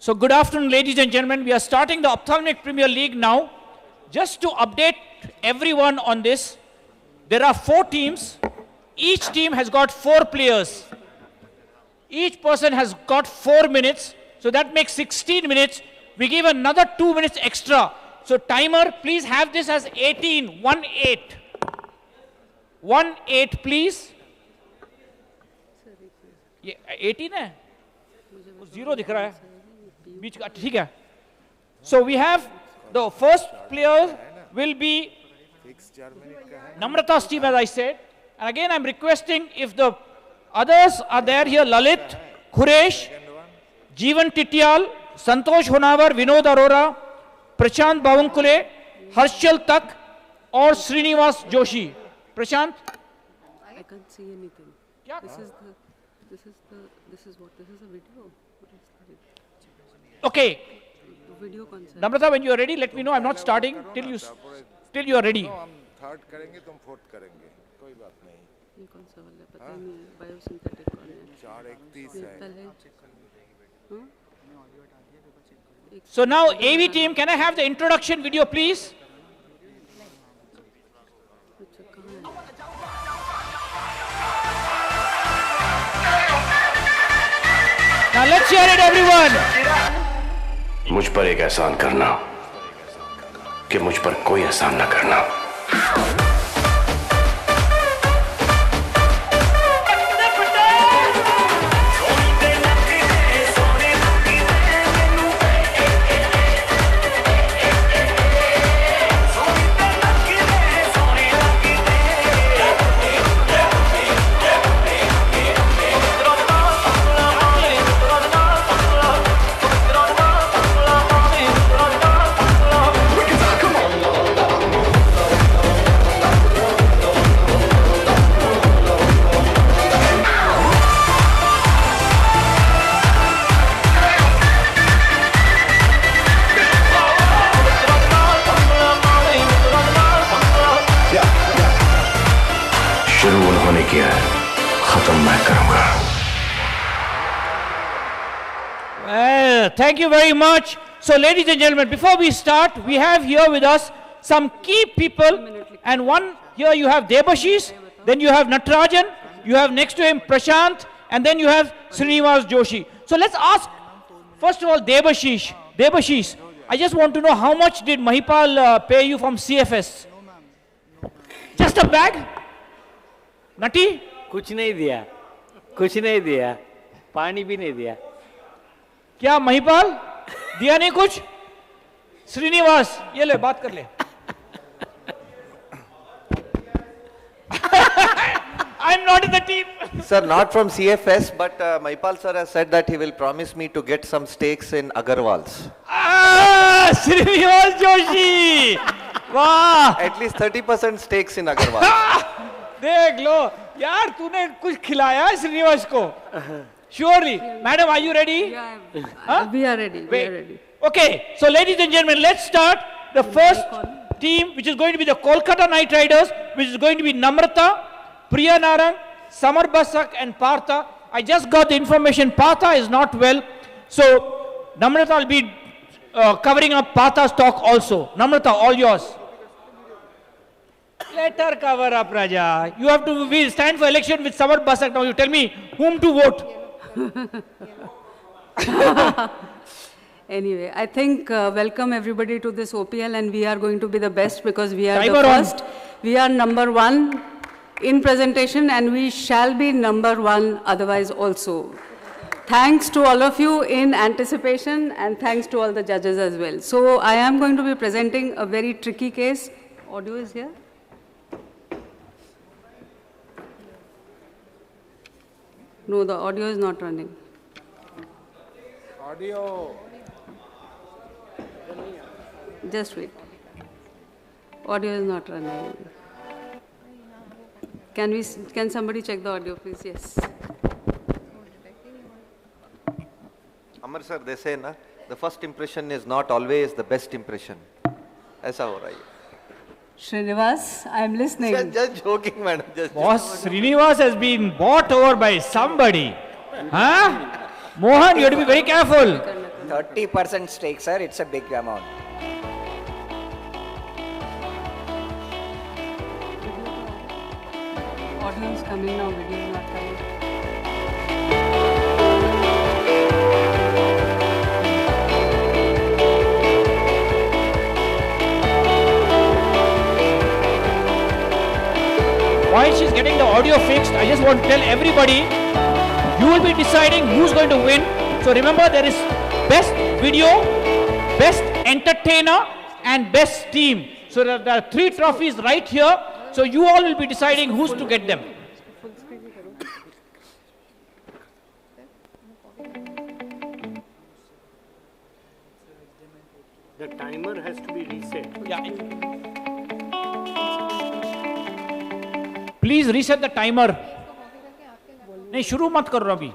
So good afternoon, ladies and gentlemen. We are starting the Ophthalmic Premier League now. Just to update everyone on this, there are 4 teams. Each team has got 4 players. Each person has got 4 minutes. So that makes 16 minutes. We give another 2 minutes extra. So timer, please have this as 18, 1-8. 1-8, please. ये 18 है? 0 दिख रहा है. बीच का ठीक है. So we have the first player will be Namrata's team, as I said. And again, I'm requesting if the others are there here: Lalit, Khuresh, Jeevan Titial, Santosh Honawar, Vinod Arora, Prashant Bavunkule, Harshal Tak, or Srinivas Joshi. Prashant? I can't see anything. Yeah. This is a video. Okay. Video concept. Namrata, when you are ready, let me know. I'm not starting till you are ready. हम third करेंगे तुम fourth करेंगे कोई बात नहीं ये कौन सा वाला है पता नहीं है बायोसिंथेटिक कौन है 4:31 है So now AV team, can I have the introduction video please? अच्छा कहाँ है Now let's hear it, everyone. मुझ पर एक एहसान करना कि मुझ पर कोई एहसान न करना. शुरू उन्होंने किया है, खत्म मैं करूंगा. Well, thank you very much. So ladies and gentlemen, before we start, we have here with us some key people, and one here you have Debashish, then you have Natarajan, you have next to him Prashant, and then you have Srinivas Joshi. So let's ask, first of all, Debashish. Debashish, I just want to know how much did Mahipal pay you from CFS? Just a bag? Nati? कुछ नहीं दिया, पानी भी नहीं दिया. क्या महिपाल दिया नहीं कुछ? श्रीनिवास ये ले बात कर ले. I'm not in the team. Sir, not from CFS, but Mahipal sir has said that he will promise me to get some stakes in Agarwal's. Srinivas Joshi. वाह. At least 30% stakes in Agarwal. देख लो यार तूने कुछ खिलाया है श्रीनिवास को. Surely, madam, are you ready? Yeah, Huh? we are ready. We Wait. are ready. Okay, so ladies and gentlemen, let's start the first team, which is going to be the Kolkata Knight Riders, which is going to be Namrata, Priya Narang, Samar Basak, and Partha. I just got the information Partha is not well, so Namrata will be covering up Partha's talk also. Namrata, all yours. Let her cover up, Raja. You have to stand for election with Samar Basak. Now you tell me whom to vote. Anyway, I think welcome everybody to this OPL, and we are going to be the best because we are Timer the on. first. We are number 1 in presentation, and we shall be number 1 otherwise also. Thanks to all of you in anticipation, and thanks to all the judges as well. So I am going to be presenting a very tricky case. Audio is here. No, the audio is not running. Audio Just wait. Audio is not running. Can somebody check the audio, please? Yes. Amar sir, they say na, the first impression is not always the best impression. ऐसा हो रहा है. Srinivas, I am listening. Just joking, madam. Just Boss, Srinivas has been bought over by somebody. Huh? Mohan, you have to be very careful. 30% stake, sir. It's a big amount. Audience coming now, video is not coming. While she's getting the audio fixed, I just want to tell everybody, you will be deciding who's going to win. So remember, there is best video, best entertainer, and best team. So there are 3 trophies right here. So you all will be deciding who's to get them. The timer has to be reset. Yeah. Please reset the timer. नहीं शुरू मत करो अभी.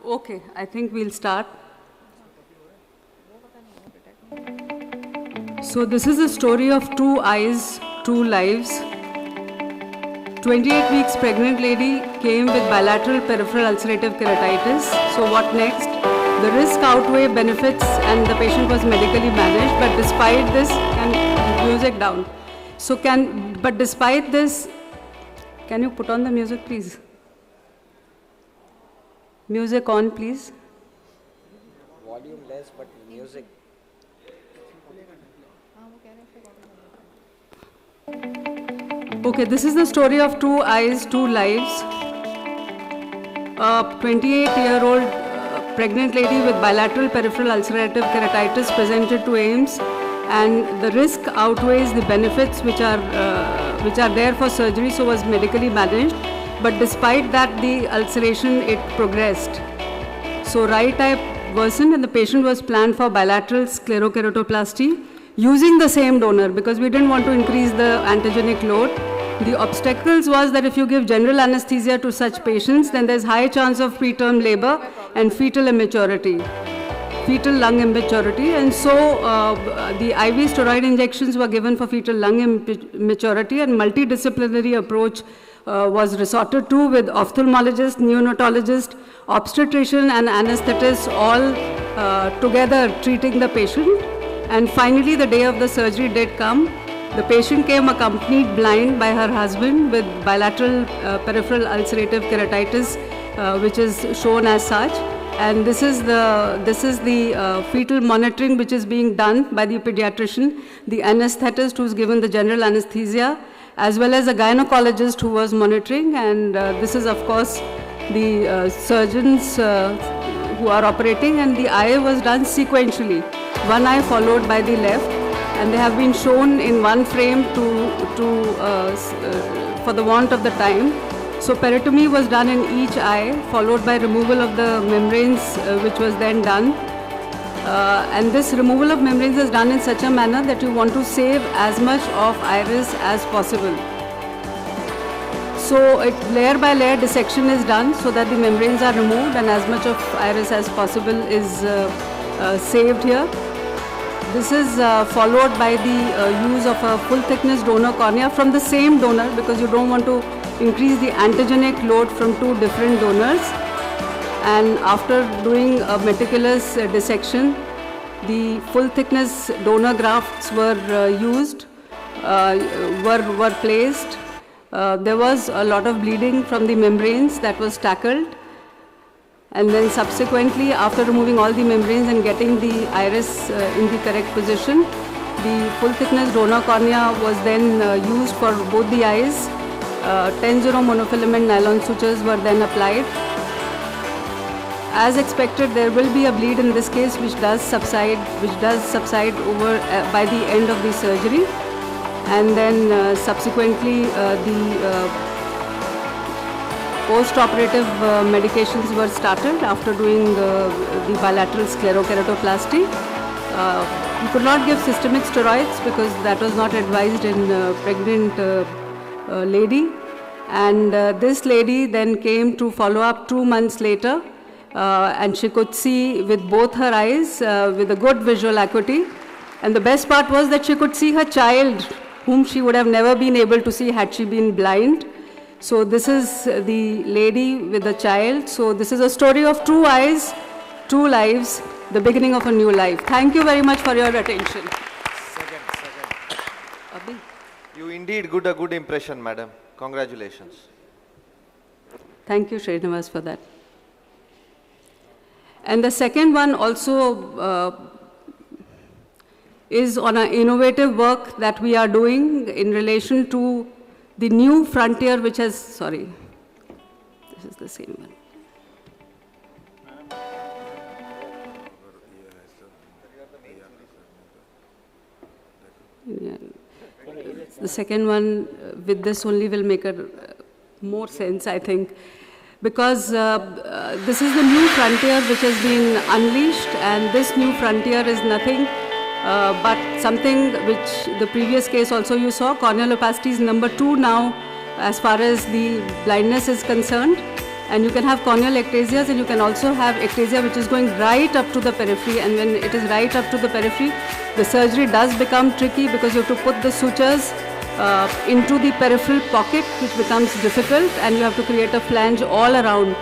Okay, I think we'll start. So this is a story of 2 eyes, 2 lives. 28 weeks pregnant lady came with bilateral peripheral ulcerative keratitis. So what next? The risk outweigh benefits and the patient was medically managed, but despite this, music down. But despite this, can you put on the music please? Music on please. Volume less, but music. Okay, this is the story of 2 eyes, 2 lives. A 28-year-old pregnant lady with bilateral peripheral ulcerative keratitis presented to AIIMS, and the risk outweighs the benefits which are there for surgery, so was medically managed. But despite that, the ulceration, it progressed. So right eye worsened and the patient was planned for bilateral sclerokeratoplasty using the same donor because we didn't want to increase the antigenic load. The obstacles was that if you give general anesthesia to such patients, then there's high chance of preterm labor and fetal immaturity, fetal lung immaturity. And so the IV steroid injections were given for fetal lung immaturity, and multidisciplinary approach was resorted to with ophthalmologist, neonatologist, obstetrician and anesthetist all together treating the patient. And finally the day of the surgery did come. The patient came accompanied blind by her husband with bilateral peripheral ulcerative keratitis, which is shown as such. And this is the fetal monitoring which is being done by the pediatrician, the anesthetist who's given the general anesthesia, as well as a gynecologist who was monitoring. And this is, of course, the surgeons who are operating, and the eye was done sequentially. One eye followed by the left, and they have been shown in one frame for the want of the time. So peritomy was done in each eye, followed by removal of the membranes, which was then done. And this removal of membranes is done in such a manner that you want to save as much of iris as possible. So layer by layer dissection is done so that the membranes are removed and as much of iris as possible is saved here. This is followed by the use of a full thickness donor cornea from the same donor, because you don't want to increase the antigenic load from 2 different donors. And after doing a meticulous dissection, the full thickness donor grafts were used, were placed. There was a lot of bleeding from the membranes that was tackled. And then subsequently, after removing all the membranes and getting the iris in the correct position, the full thickness donor cornea was then used for both the eyes. 10-0 monofilament nylon sutures were then applied. As expected, there will be a bleed in this case which does subside over by the end of the surgery. And then subsequently the post-operative medications were started after doing the bilateral sclerokeratoplasty. We could not give systemic steroids because that was not advised in pregnant lady. And this lady then came to follow up 2 months later, and she could see with both her eyes with a good visual acuity. And the best part was that she could see her child, whom she would have never been able to see had she been blind. So this is the lady with the child. So this is a story of 2 eyes, 2 lives, the beginning of a new life. Thank you very much for your attention. Abhi? You indeed a good impression, madam. Congratulations. Thank you, Srinivas, for that. And the second one also is on an innovative work that we are doing in relation to the new frontier which has, sorry, this is the same one. Yeah. The second one, with this only will make more sense, I think. Because this is the new frontier which has been unleashed, and this new frontier is nothing but something which the previous case also you saw, corneal opacity is number 2 now as far as the blindness is concerned. And you can have corneal ectasias, and you can also have ectasia which is going right up to the periphery, and when it is right up to the periphery, the surgery does become tricky because you have to put the sutures into the peripheral pocket, which becomes difficult, and you have to create a flange all around.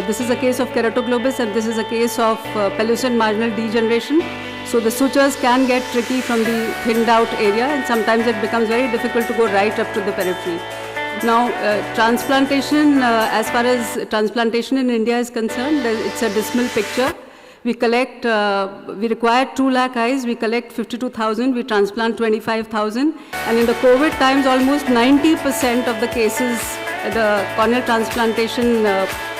This is a case of keratoglobus, and this is a case of pellucid marginal degeneration. So the sutures can get tricky from the thinned out area, and sometimes it becomes very difficult to go right up to the periphery. Now, transplantation, as far as transplantation in India is concerned, it's a dismal picture. We collect, we require 2 lakh eyes, we collect 52,000, we transplant 25,000. And in the COVID times, almost 90% of the cases, the corneal transplantation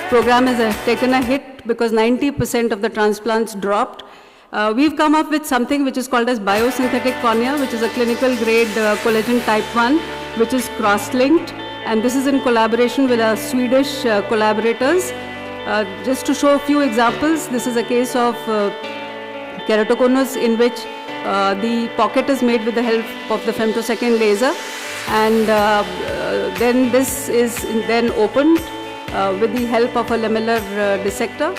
program has taken a hit because 90% of the transplants dropped. We've come up with something which is called as biosynthetic cornea, which is a clinical grade collagen type 1, which is cross-linked. And this is in collaboration with our Swedish collaborators. Just to show a few examples, this is a case of keratoconus in which the pocket is made with the help of the femtosecond laser, and then this is then opened with the help of a lamellar dissector,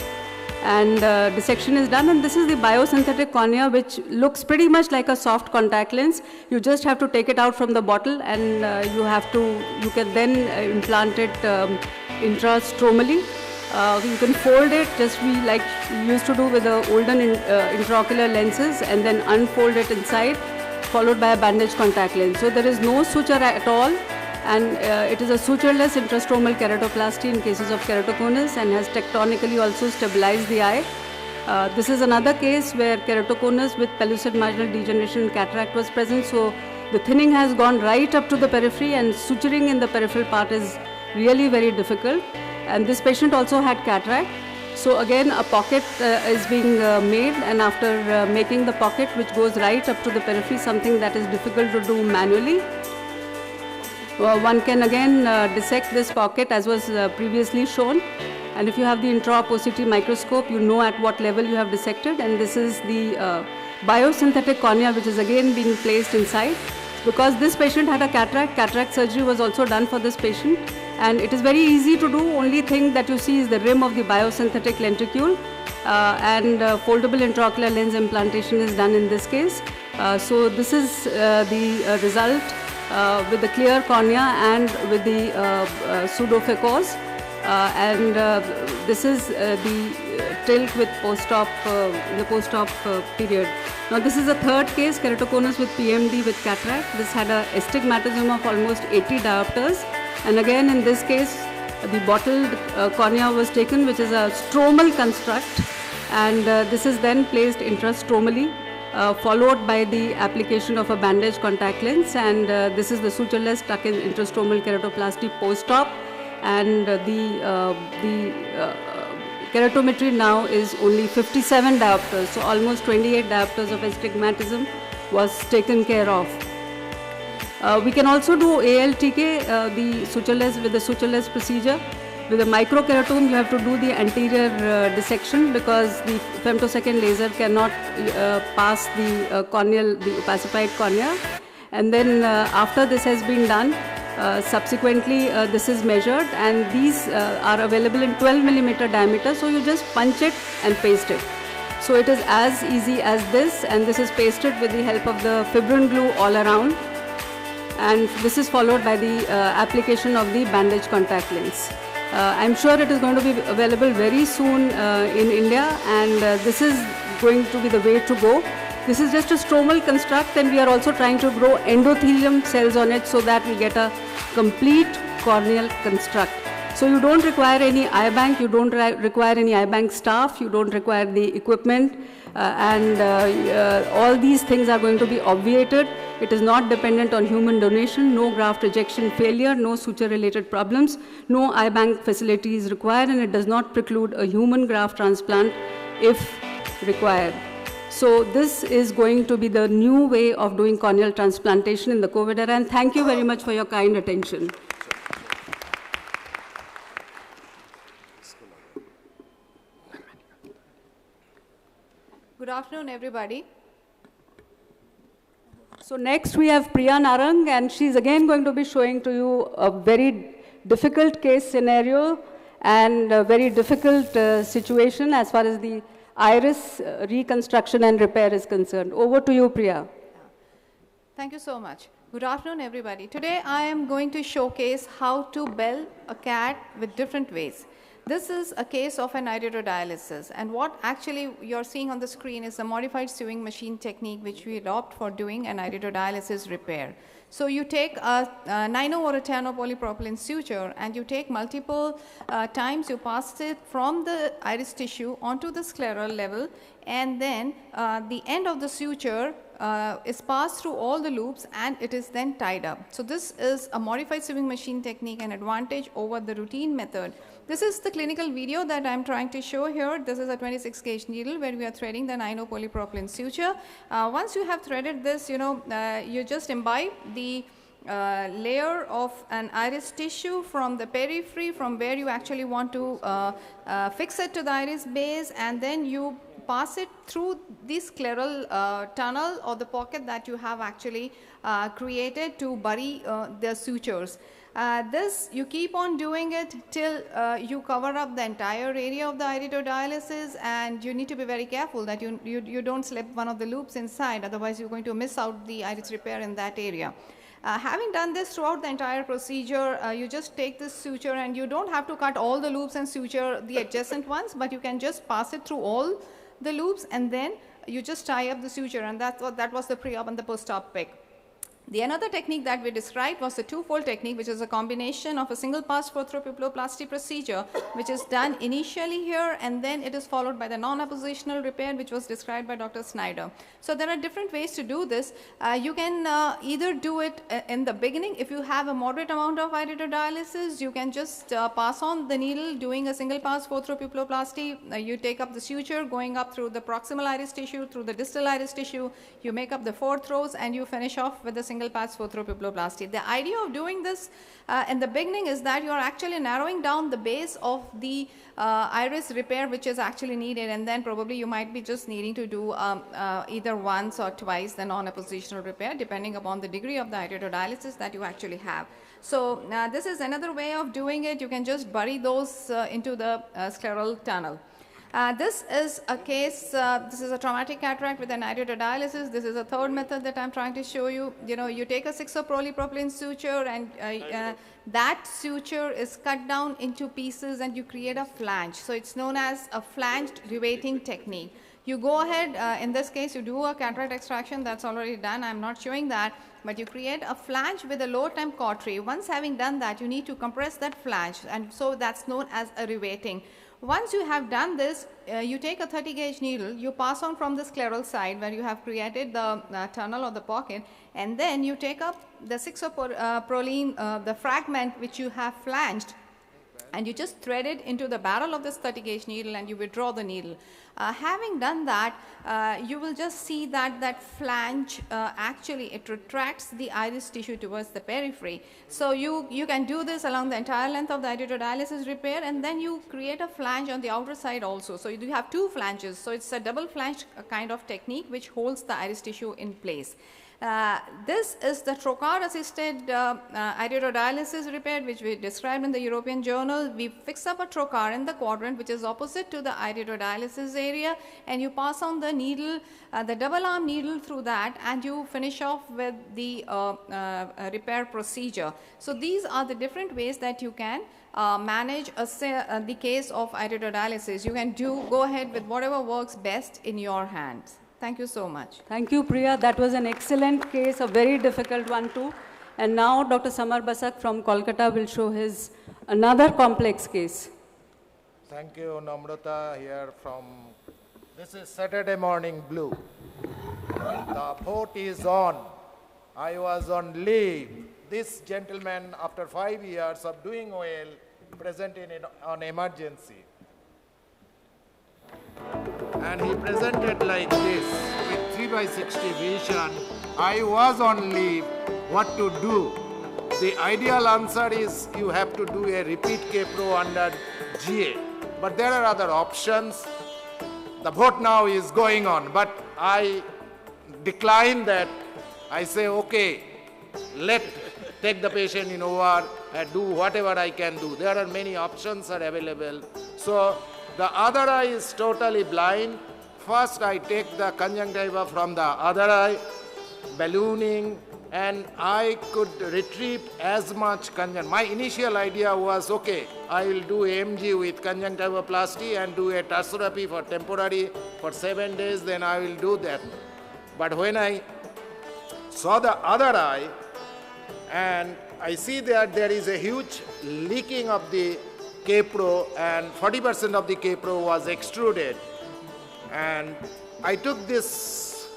and dissection is done, and this is the biosynthetic cornea, which looks pretty much like a soft contact lens. You just have to take it out from the bottle, and you can then implant it intrastromally. You can fold it just like you used to do with the olden intraocular lenses, and then unfold it inside, followed by a bandage contact lens. So there is no suture at all, and it is a sutureless intrastromal keratoplasty in cases of keratoconus, and has tectonically also stabilized the eye. This is another case where keratoconus with pellucid marginal degeneration and cataract was present. So the thinning has gone right up to the periphery, and suturing in the peripheral part is really very difficult. And this patient also had cataract. So again, a pocket is being made, and after making the pocket, which goes right up to the periphery, something that is difficult to do manually. One can again dissect this pocket as was previously shown. And if you have the intraop OCT microscope, you know at what level you have dissected. And this is the biosynthetic cornea, which is again being placed inside. Because this patient had a cataract surgery was also done for this patient. And it is very easy to do. Only thing that you see is the rim of the biosynthetic lenticule, and foldable intraocular lens implantation is done in this case. So this is the result with the clear cornea and with the pseudophacosis, and this is the tilt with post-op, the post-op period. Now this is a third case, keratoconus with PMD with cataract. This had a astigmatism of almost 80 diopters. And again, in this case, the bottled cornea was taken, which is a stromal construct, and this is then placed intrastromally, followed by the application of a bandage contact lens, and this is the sutureless tuck-in intrastromal keratoplasty post-op, and the keratometry now is only 57 diopters, so almost 28 diopters of astigmatism was taken care of. We can also do ALTK, the sutureless, with the sutureless procedure. With a microkeratome, you have to do the anterior dissection because the femtosecond laser cannot pass the corneal, the opacified cornea. And then after this has been done, subsequently this is measured, and these are available in 12 millimeter diameter. So you just punch it and paste it. So it is as easy as this, and this is pasted with the help of the fibrin glue all around. And this is followed by the application of the bandage contact lens. I'm sure it is going to be available very soon in India, and this is going to be the way to go. This is just a stromal construct, and we are also trying to grow endothelium cells on it so that we get a complete corneal construct. So you don't require any eye bank, you don't require any eye bank staff, you don't require the equipment, all these things are going to be obviated. It is not dependent on human donation, no graft rejection failure, no suture-related problems, no eye bank facility is required, and it does not preclude a human graft transplant if required. So this is going to be the new way of doing corneal transplantation in the COVID era, and thank you very much for your kind attention. Good afternoon, everybody. So next we have Priya Narang, and she's again going to be showing to you a very difficult case scenario and a very difficult situation as far as the iris reconstruction and repair is concerned. Over to you, Priya. Thank you so much. Good afternoon, everybody. Today I am going to showcase how to bell a cat with different ways. This is a case of an iridodialysis, and what actually you're seeing on the screen is a modified sewing machine technique which we adopt for doing an iridodialysis repair. So you take a 9 or a 10 polypropylene suture, and you take multiple times, you pass it from the iris tissue onto the scleral level, and then the end of the suture is passed through all the loops, and it is then tied up. So this is a modified sewing machine technique, an advantage over the routine method. This is the clinical video that I'm trying to show here. This is a 26 gauge needle where we are threading the 9 polypropylene suture. Once you have threaded this, you just imbibe the layer of an iris tissue from the periphery, from where you actually want to fix it to the iris base, and then you pass it through the scleral tunnel or the pocket that you have actually created to bury the sutures. This, you keep on doing it till you cover up the entire area of the iridodialysis, and you need to be very careful that you don't slip one of the loops inside, otherwise you're going to miss out the iris repair in that area. Having done this throughout the entire procedure, you just take this suture, and you don't have to cut all the loops and suture the adjacent ones, but you can just pass it through all the loops, and then you just tie up the suture, and that was the pre-op and the post-op pick. The another technique that we described was the two-fold technique, which is a combination of a single pass photoreupuloplasty procedure, which is done initially here, and then it is followed by the non-appositional repair, which was described by Dr. Snyder. So there are different ways to do this. You can either do it in the beginning. If you have a moderate amount of iridodialysis, you can just pass on the needle doing a single pass photoreupuloplasty. You take up the suture going up through the proximal iris tissue, through the distal iris tissue, you make up the 4th rows, and you finish off with the single pass photoreupuloplasty. The idea of doing this in the beginning is that you are actually narrowing down the base of the iris repair which is actually needed, and then probably you might be just needing to do either once or twice the non-appositional repair, depending upon the degree of the iridodialysis that you actually have. So this is another way of doing it. You can just bury those into the scleral tunnel. This is a case, this is a traumatic cataract with an iridodialysis. This is a third method that I'm trying to show you. You take a 6 polypropylene suture, and that suture is cut down into pieces, and you create a flange. So it's known as a flanged riveting technique. You go ahead, in this case, you do a cataract extraction. That's already done. I'm not showing that. But you create a flange with a low temp cautery. Once having done that, you need to compress that flange, and so that's known as a riveting. Once you have done this, you take a 30 gauge needle, you pass on from the scleral side where you have created the tunnel or the pocket, and then you take up the 6 proline, the fragment which you have flanged, and you just thread it into the barrel of this 30 gauge needle, and you withdraw the needle. Having done that, you will just see that that flange actually it retracts the iris tissue towards the periphery. So you can do this along the entire length of the iridodialysis repair, and then you create a flange on the outer side also. So you have two flanges. So it's a double flange kind of technique which holds the iris tissue in place. This is the trocar-assisted arteriodialysis repair, which we described in the European journal. We fix up a trocar in the quadrant which is opposite to the arteriodialysis area, and you pass on the needle, the double arm needle through that, and you finish off with the repair procedure. So these are the different ways that you can manage the case of arteriodialysis. You can go ahead with whatever works best in your hands. Thank you so much. Thank you, Priya. That was an excellent case, a very difficult one too. And now Dr. Samar Basak from Kolkata will show his another complex case. Thank you, Namrata, here from, this is Saturday morning blue. The vote is on. I was on leave. This gentleman, after 5 years of doing well, presented on emergency. And he presented like this, with 3/60 vision. I was on leave, what to do? The ideal answer is you have to do a repeat K-Pro under GA. But there are other options. The vote now is going on, but I decline that. I say, okay, take the patient in OR and do whatever I can do. There are many options are available. So the other eye is totally blind. First I take the conjunctiva from the other eye, ballooning, and I could retrieve as much conjunctiva. My initial idea was, okay, I will do AMG with conjunctivoplasty and do a tarsorrhapy for temporary for 7 days, then I will do that. But when I saw the other eye, and I see that there is a huge leaking of the K-Pro, and 40% of the K-Pro was extruded. And I took this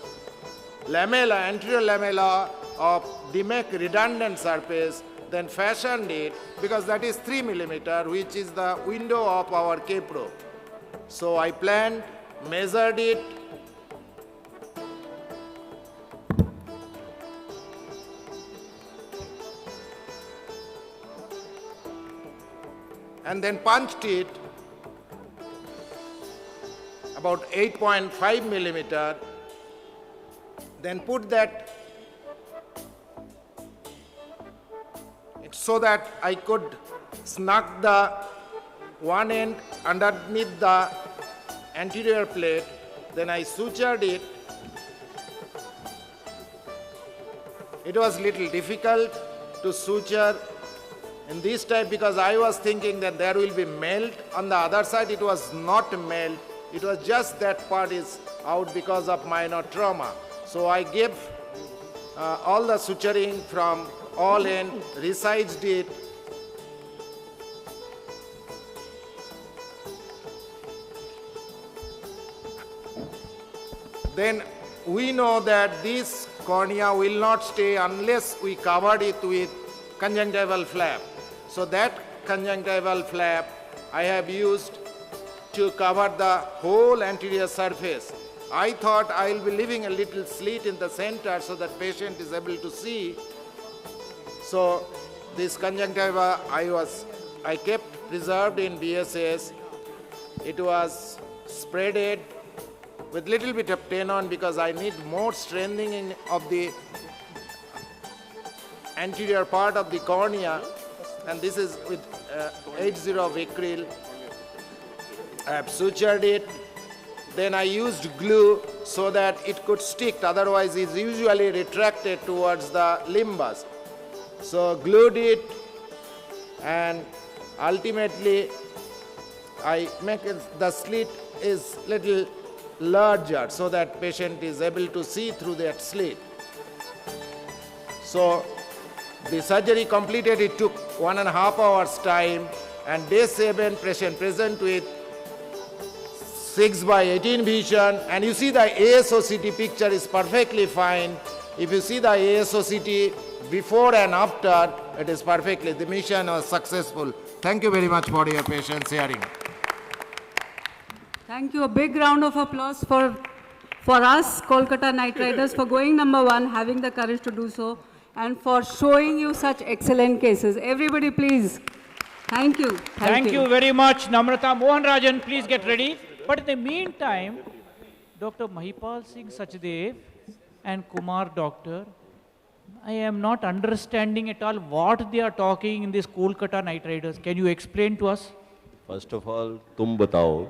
lamella, anterior lamella of DMEC redundant surface, then fashioned it, because that is 3 millimeter, which is the window of our K-Pro. So I planned, measured it, and then punched it about 8.5 millimeter, then put that so that I could snug the one end underneath the anterior plate. Then I sutured it. It was little difficult to suture in this type because I was thinking that there will be melt. On the other side, it was not melt. It was just that part is out because of minor trauma. So I gave all the suturing from all ends, resized it. Then we know that this cornea will not stay unless we covered it with conjunctival flap. So that conjunctival flap I have used to cover the whole anterior surface. I thought I will be leaving a little slit in the center so that patient is able to see. So this conjunctiva I kept preserved in BSS. It was spreaded with little bit of tenon because I need more strengthening of the anterior part of the cornea, and this is with 80 Vicryl. I have sutured it. Then I used glue so that it could stick, otherwise it's usually retracted towards the limbus. So glued it, and ultimately I make the slit is little larger so that patient is able to see through that slit. So the surgery completed, it took 1.5 hours time, and day 7 patient present with 6/18 vision, and you see the ASOCT picture is perfectly fine. If you see the ASOCT before and after, it is perfectly, the mission was successful. Thank you very much for your patience hearing. Thank you. A big round of applause for us, Kolkata Knight Riders, for going #1, having the courage to do so, and for showing you such excellent cases. Everybody, please. Thank you. Thank you very much, Namrata. Mohan Rajan, please get ready. But in the meantime, Dr. Mahipal Singh Sachdev and Kumar Doctor, I am not understanding at all what they are talking in this Kolkata Knight Riders. Can you explain to us? First of all तुम बताओ,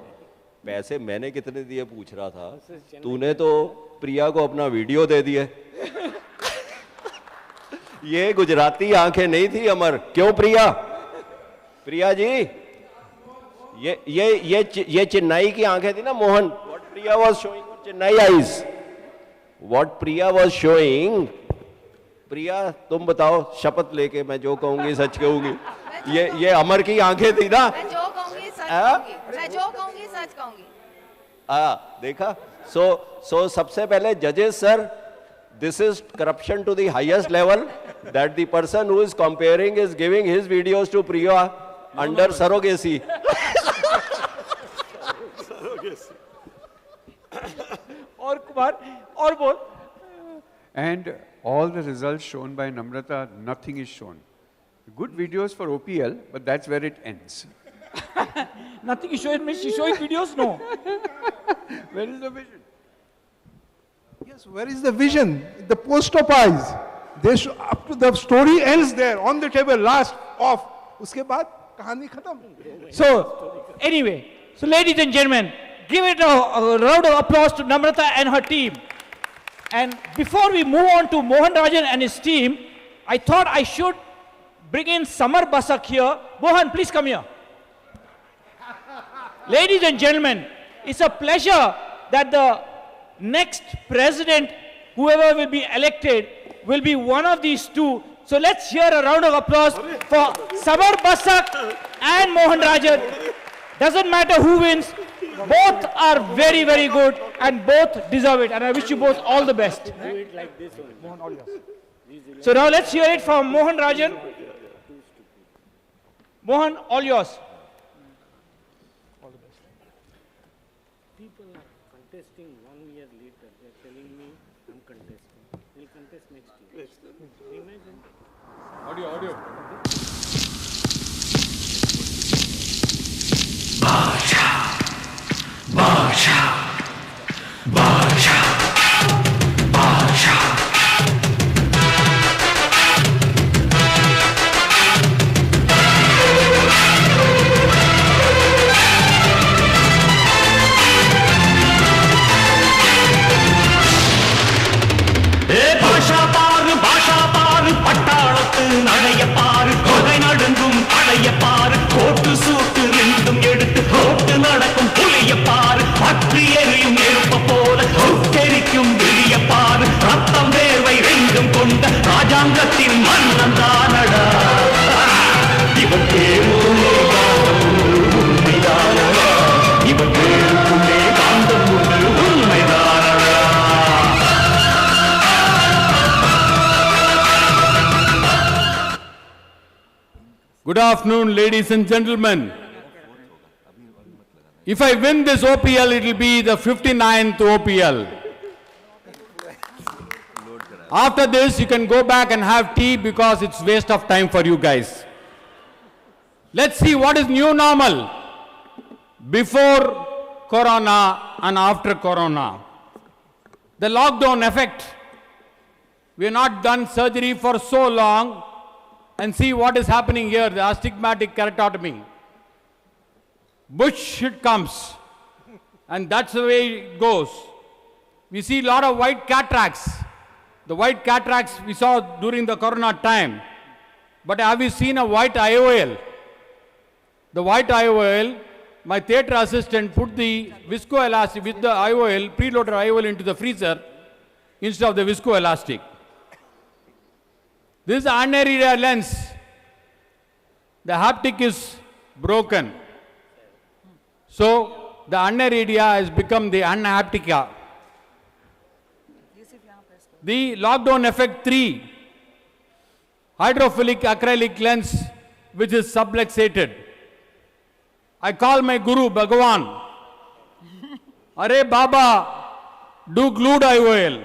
पैसे मैंने कितने दिए पूछ रहा था, तूने तो प्रिया को अपना वीडियो दे दिए। ये गुजराती आंखें नहीं थी अमर, क्यों प्रिया? प्रिया जी, ये चेन्नई की आंखें थी ना Mohan. What Priya was showing Chennai eyes, what Priya was showing. Priya तुम बताओ, शपथ लेके मैं जो कहूंगी सच कहूंगी, ये अमर की आंखें थी ना। मैं जो कहूंगी सच कहूंगी, मैं जो कहूंगी सच कहूंगी। देखा? सो सबसे पहले जजेस sir, this is corruption to the highest level, that the person who is comparing is giving his videos to Priya under surrogacy. और कुमार, और बोल। And all the results shown by Namrata, nothing is shown. Good videos for OPL, but that's where it ends. Nothing is showing, means she's showing videos? No. Where is the vision? Yes, where is the vision? The post-op eyes. Up to the story ends there, on the table, last, off. Uske baad, kahani khatam. So, anyway, so ladies and gentlemen, give it a round of applause to Namrata and her team. And before we move on to Mohan Rajan and his team, I thought I should bring in Samar Basak here. Mohan, please come here. Ladies and gentlemen, it's a pleasure that the next president, whoever will be elected, will be one of these two. So let's hear a round of applause for Samar Basak and Mohan Rajan. Doesn't matter who wins, both are very, very good and both deserve it. And I wish you both all the best. Do it like this only. So now let's hear it from Mohan Rajan. Mohan, all yours. People are contesting 1 year later. They're telling me I'm contesting. They'll contest next year. Imagine. Audio. Good afternoon, ladies and gentlemen. If I win this OPL, it will be the 59th OPL. After this, you can go back and have tea because it's waste of time for you guys. Let's see what is new normal before Corona and after Corona. The lockdown effect. We have not done surgery for so long. And see what is happening here, the astigmatic keratotomy. Bush it comes, and that's the way it goes. We see a lot of white cataracts. The white cataracts we saw during the Corona time. But have you seen a white IOL? The white IOL, my theatre assistant put the viscoelastic with the IOL, preloaded IOL into the freezer instead of the viscoelastic. This is the unarea lens. The haptic is broken. So the unarea has become the unhaptica. The lockdown effect 3. Hydrophilic acrylic lens which is subluxated. I call my guru Bhagavan. Arey Baba, do glued IOL.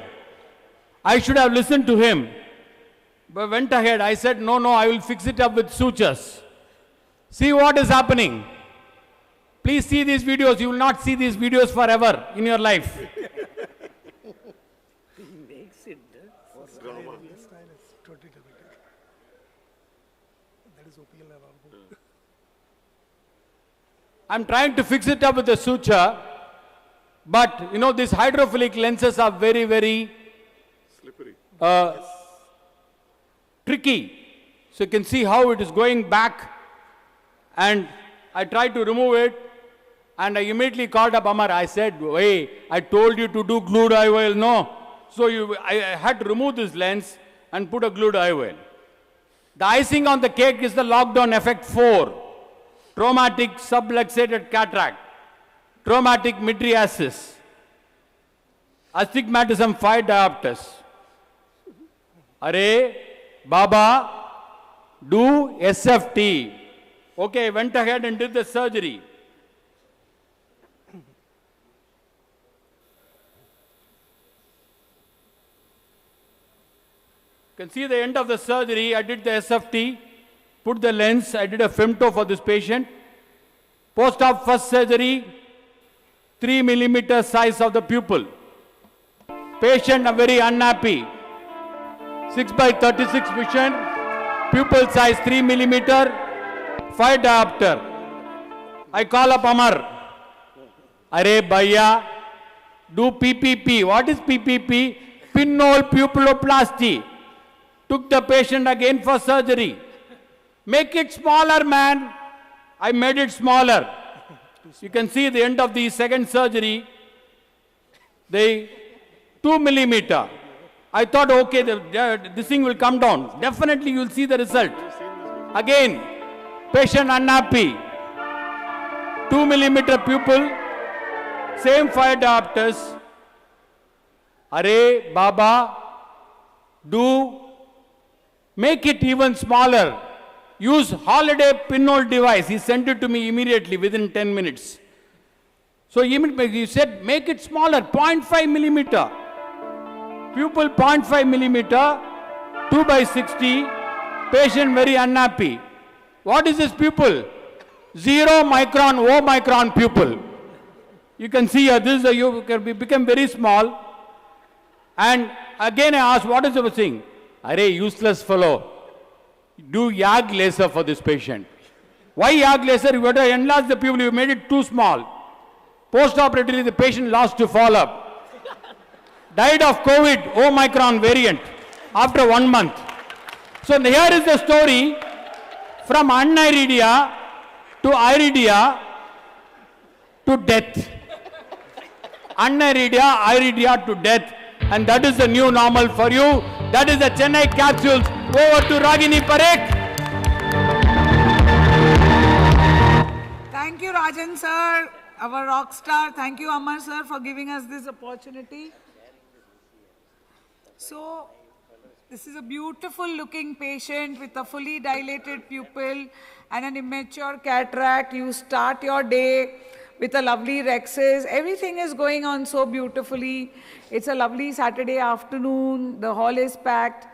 I should have listened to him. But went ahead. I said, no, I will fix it up with sutures. See what is happening. Please see these videos. You will not see these videos forever in your life. I'm trying to fix it up with a suture, but you know, these hydrophilic lenses are very, very slippery, tricky. So you can see how it is going back, and I tried to remove it, and I immediately called up Amar. I said, hey, I told you to do glued IOL, no. So I had to remove this lens and put a glued IOL. The icing on the cake is the lockdown effect 4. Traumatic subluxated cataract, traumatic mydriasis, astigmatism 5 diopters. Are, Baba, do SFT. Okay, went ahead and did the surgery. You can see the end of the surgery. I did the SFT, put the lens, I did a femto for this patient. Post-op first surgery, 3 mm size of the pupil. Patient very unhappy. 6/36 vision, pupil size 3 mm, 5 diopter. I call up Amar. Are bhaiya, do PPP. What is PPP? Pinhole pupilloplasty. Took the patient again for surgery. Make it smaller, man. I made it smaller. You can see the end of the second surgery. They 2 mm. I thought, okay, this thing will come down. Definitely you will see the result. Again, patient unhappy. 2 mm pupil, same 5 diopters. Are, Baba, do make it even smaller. Use holiday pinhole device. He sent it to me immediately within 10 minutes. So he said, make it smaller, 0.5 mm. Pupil 0.5 mm, 2/60. Patient very unhappy. What is this pupil? 0 micron, O micron pupil. You can see here, this is you can become very small. And again I asked, what is the thing? Are, useless fellow. Do YAG laser for this patient. Why YAG laser? You got to enlarge the pupil, you made it too small. Post-operatively, the patient lost to follow-up. Died of COVID, Omicron variant, after 1 month. So here is the story from aniridia to iridia to death. Aniridia, iridia to death. And that is the new normal for you. That is the Chennai capsules. Over to Ragini Parekh. Thank you, Rajan sir, our rock star. Thank you, Amar sir, for giving us this opportunity. So, this is a beautiful looking patient with a fully dilated pupil and an immature cataract. You start your day with a lovely rexis. Everything is going on so beautifully. It's a lovely Saturday afternoon. The hall is packed.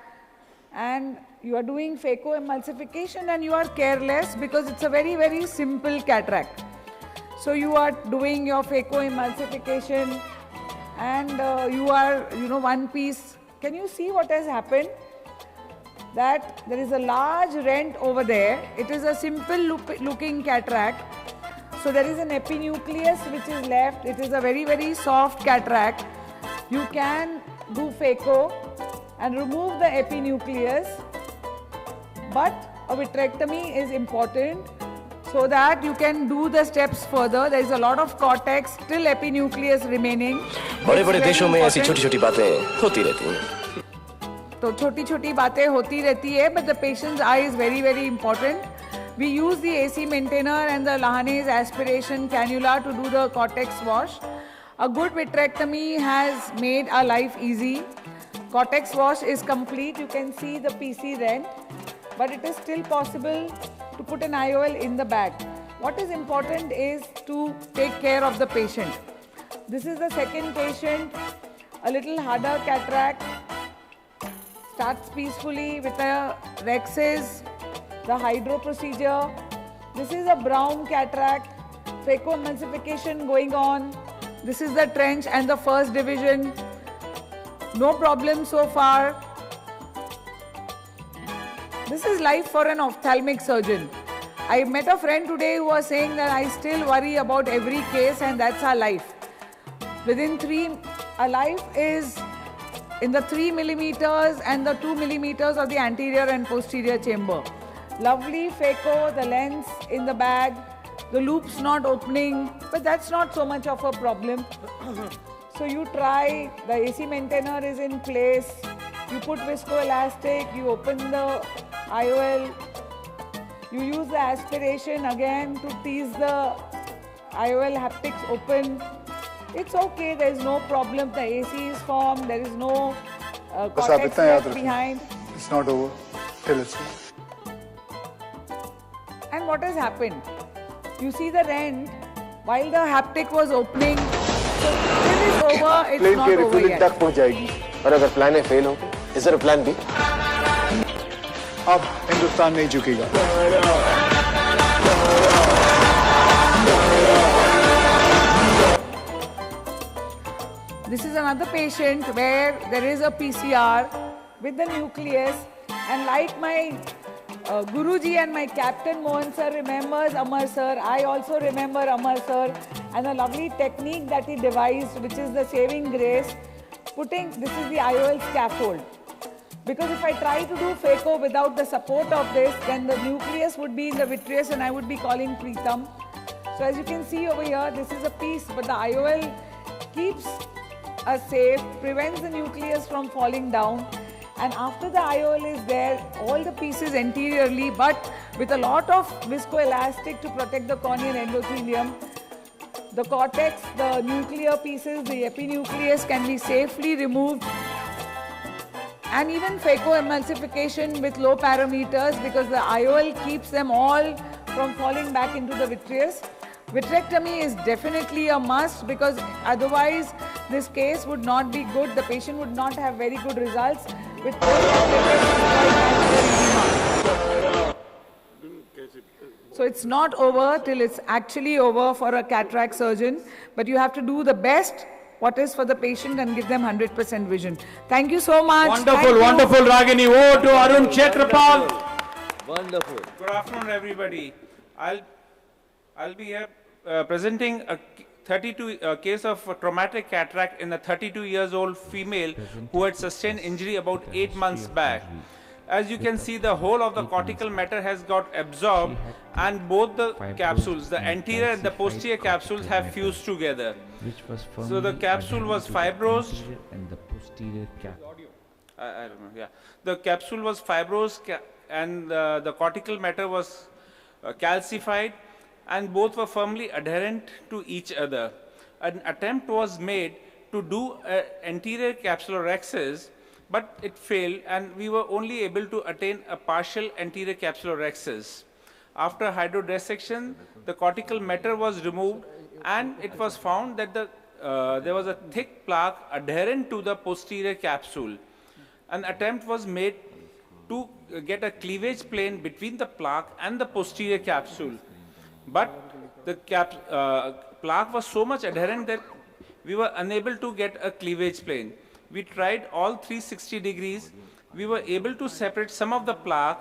And you are doing phacoemulsification and you are careless because it's a very, very simple cataract. So you are doing your phacoemulsification and you are, one piece. Can you see what has happened? That there is a large rent over there. It is a simple looking cataract. So there is an epinucleus which is left. It is a very, very soft cataract. You can do phaco and remove the epinucleus, but a vitrectomy is important so that you can do the steps further. There is a lot of cortex, still epinucleus remaining. बड़े-बड़े देशों में ऐसी छोटी-छोटी बातें होती रहती हैं. तो छोटी-छोटी बातें होती रहती है, but the patient's eye is very, very important. We use the AC maintainer and the Lahane's aspiration cannula to do the cortex wash. A good vitrectomy has made our life easy. Cortex wash is complete. You can see the PC rent, but it is still possible to put an IOL in the bag. What is important is to take care of the patient. This is the second patient, a little harder cataract. Starts peacefully with a rexis, the hydro procedure. This is a brown cataract, phacoemulsification going on. This is the trench and the first division. No problem so far. This is life for an ophthalmic surgeon. I met a friend today who was saying that I still worry about every case and that's our life. Our life is in the 3 millimeters and the 2 millimeters of the anterior and posterior chamber. Lovely phaco, the lens in the bag, the loops not opening, but that's not so much of a problem. So you try, the AC maintainer is in place, you put viscoelastic, you open the IOL, you use the aspiration again to tease the IOL haptics open. It's okay, there is no problem, the AC is formed, there is no cortex left behind. It's not over till it's over. And what has happened? You see the rent, while the haptic was opening, so till it's over, it's not over yet. तक पहुंच जाएगी और अगर plan A fail हो, is there a plan B? अब हिंदुस्तान नहीं झुकेगा. This is another patient where there is a PCR with the nucleus, and like my Guruji and my captain Mohan sir remembers Amar sir, I also remember Amar sir, and a lovely technique that he devised, which is the saving grace, this is the IOL scaffold. Because if I try to do phaco without the support of this, then the nucleus would be in the vitreous and I would be calling Preetham. So as you can see over here, this is a piece, but the IOL keeps us safe, prevents the nucleus from falling down. And after the IOL is there, all the pieces anteriorly, but with a lot of viscoelastic to protect the corneal endothelium, the cortex, the nuclear pieces, the epinucleus can be safely removed. And even phacoemulsification with low parameters, because the IOL keeps them all from falling back into the vitreous. Vitrectomy is definitely a must, because otherwise this case would not be good. The patient would not have very good results with So it's not over till it's actually over for a cataract surgeon, but you have to do the best what is for the patient and give them 100% vision. Thank you so much. Wonderful, wonderful, Ragini. Over to Arun Chetrapal. Wonderful. Good afternoon, everybody. I'll be here presenting a case of traumatic cataract in a 32 years old female who had sustained injury about 8 months back. As you can see, the whole of the cortical matter has got absorbed and both the capsules, the anterior and the posterior capsules, have fused together. So the capsule was fibrosed. And the posterior I don't know, yeah. The capsule was fibrosed and the cortical matter was calcified, and both were firmly adherent to each other. An attempt was made to do anterior capsulorhexis, but it failed and we were only able to attain a partial anterior capsulorhexis. After hydrodissection, the cortical matter was removed and it was found that there was a thick plaque adherent to the posterior capsule. An attempt was made to get a cleavage plane between the plaque and the posterior capsule. But the plaque was so much adherent that we were unable to get a cleavage plane. We tried all 360 degrees. We were able to separate some of the plaque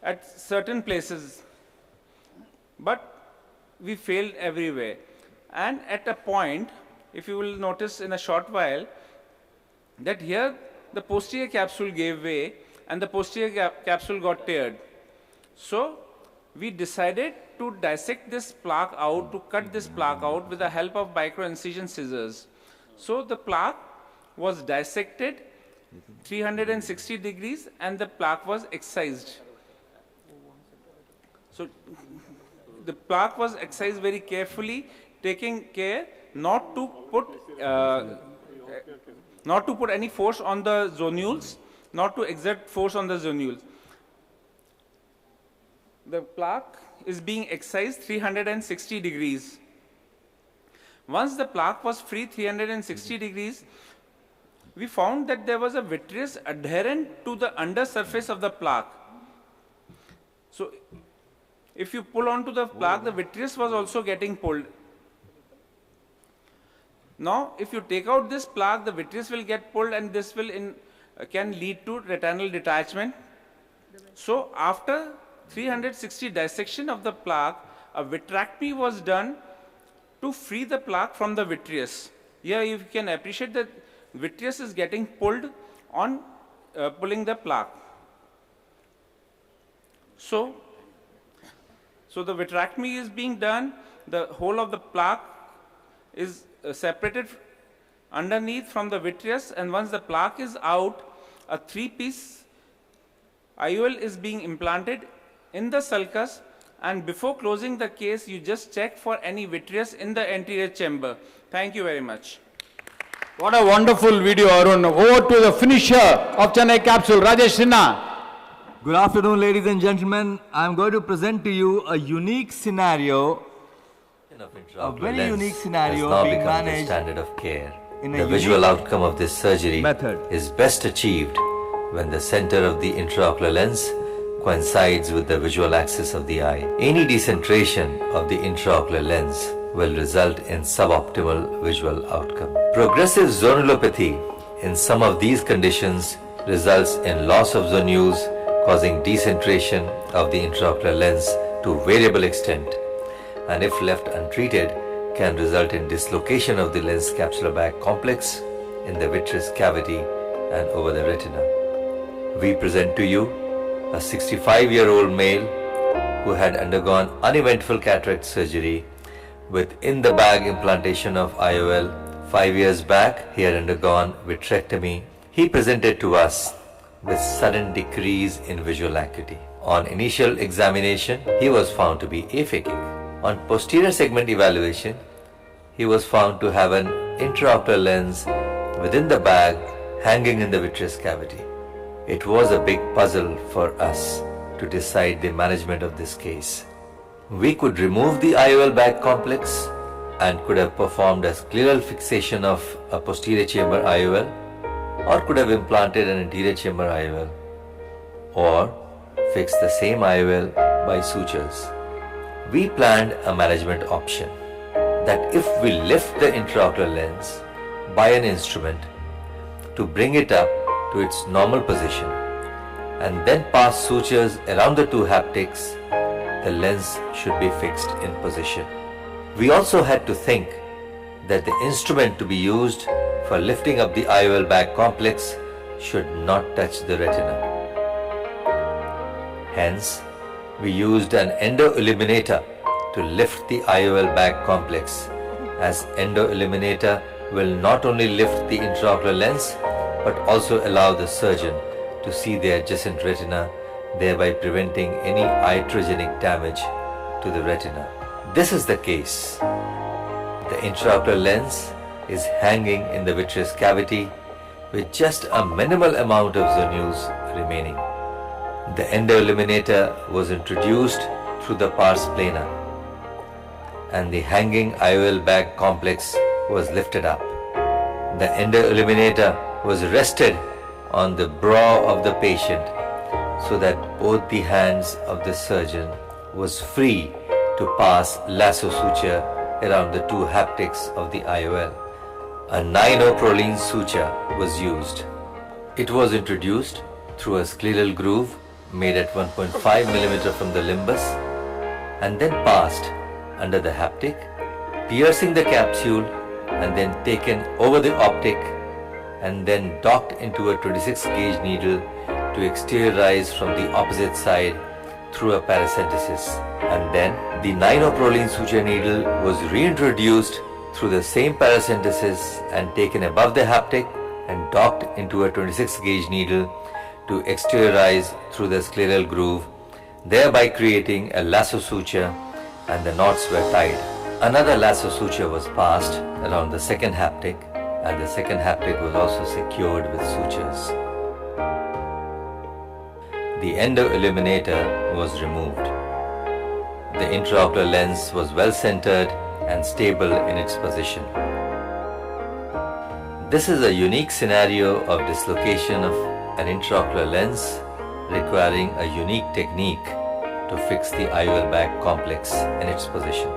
at certain places, but we failed everywhere. And at a point, if you will notice in a short while, that here the posterior capsule gave way and the posterior capsule got teared. So we decided to dissect this plaque out, to cut this plaque out with the help of micro-incision scissors. So the plaque was dissected 360 degrees and the plaque was excised. So the plaque was excised very carefully, taking care not to put any force on the zonules, not to exert force on the zonules. The plaque is being excised 360 degrees. Once the plaque was free 360 degrees, we found that there was a vitreous adherent to the undersurface of the plaque. So if you pull onto the plaque, the vitreous was also getting pulled. Now, if you take out this plaque, the vitreous will get pulled and this will can lead to retinal detachment. So after 360 dissection of the plaque, a vitrectomy was done to free the plaque from the vitreous. Here you can appreciate that vitreous is getting pulled on pulling the plaque. So the vitrectomy is being done, the whole of the plaque is separated underneath from the vitreous, and once the plaque is out, a 3-piece IOL is being implanted in the sulcus, and before closing the case, you just check for any vitreous in the anterior chamber. Thank you very much. What a wonderful video, Arun. Over to the finisher of Chennai capsule, Rajesh Sinha. Good afternoon, ladies and gentlemen. I'm going to present to you a unique scenario, a very unique scenario has now being become the managed standard of care. in a The visual unique outcome of this surgery method. is best achieved when the center of the intraocular lens coincides with the visual axis of the eye. Any decentration of the intraocular lens will result in suboptimal visual outcome. Progressive zonulopathy in some of these conditions results in loss of zone use, causing decentration of the intraocular lens to variable extent, and if left untreated can result in dislocation of the lens capsular bag complex in the vitreous cavity and over the retina. We present to you a 65-year-old male who had undergone uneventful cataract surgery with in-the-bag implantation of IOL. 5 years back, he had undergone vitrectomy. He presented to us with sudden decrease in visual acuity. On initial examination, he was found to be aphakic. On posterior segment evaluation, he was found to have an intraocular lens within the bag hanging in the vitreous cavity. It was a big puzzle for us to decide the management of this case. We could remove the IOL bag complex and could have performed a scleral fixation of a posterior chamber IOL, or could have implanted an anterior chamber IOL, or fix the same IOL by sutures. We planned a management option that if we lift the intraocular lens by an instrument to bring it up to its normal position and then pass sutures around the two haptics, the lens should be fixed in position. We also had to think that the instrument to be used for lifting up the IOL bag complex should not touch the retina. Hence, we used an endo-illuminator to lift the IOL bag complex, as endo-illuminator will not only lift the intraocular lens but also allow the surgeon to see the adjacent retina, thereby preventing any iatrogenic damage to the retina. This is the case. The intraocular lens is hanging in the vitreous cavity with just a minimal amount of zone use remaining. The endo-illuminator was introduced through the pars plana, and the hanging IOL bag complex was lifted up. The endo-illuminator was rested on the brow of the patient so that both the hands of the surgeon was free to pass lasso suture around the two haptics of the IOL. A 9-O-proline suture was used. It was introduced through a scleral groove made at 1.5 mm from the limbus and then passed under the haptic, piercing the capsule and then taken over the optic and then docked into a 26 gauge needle to exteriorize from the opposite side through a paracentesis. And then the 9-O-proline suture needle was reintroduced through the same paracentesis and taken above the haptic and docked into a 26 gauge needle to exteriorize through the scleral groove, thereby creating a lasso suture, and the knots were tied. Another lasso suture was passed around the second haptic, and the second haptic was also secured with sutures. The endo-illuminator was removed. The intraocular lens was well centered and stable in its position. This is a unique scenario of dislocation of an intraocular lens requiring a unique technique to fix the IOL bag complex in its position.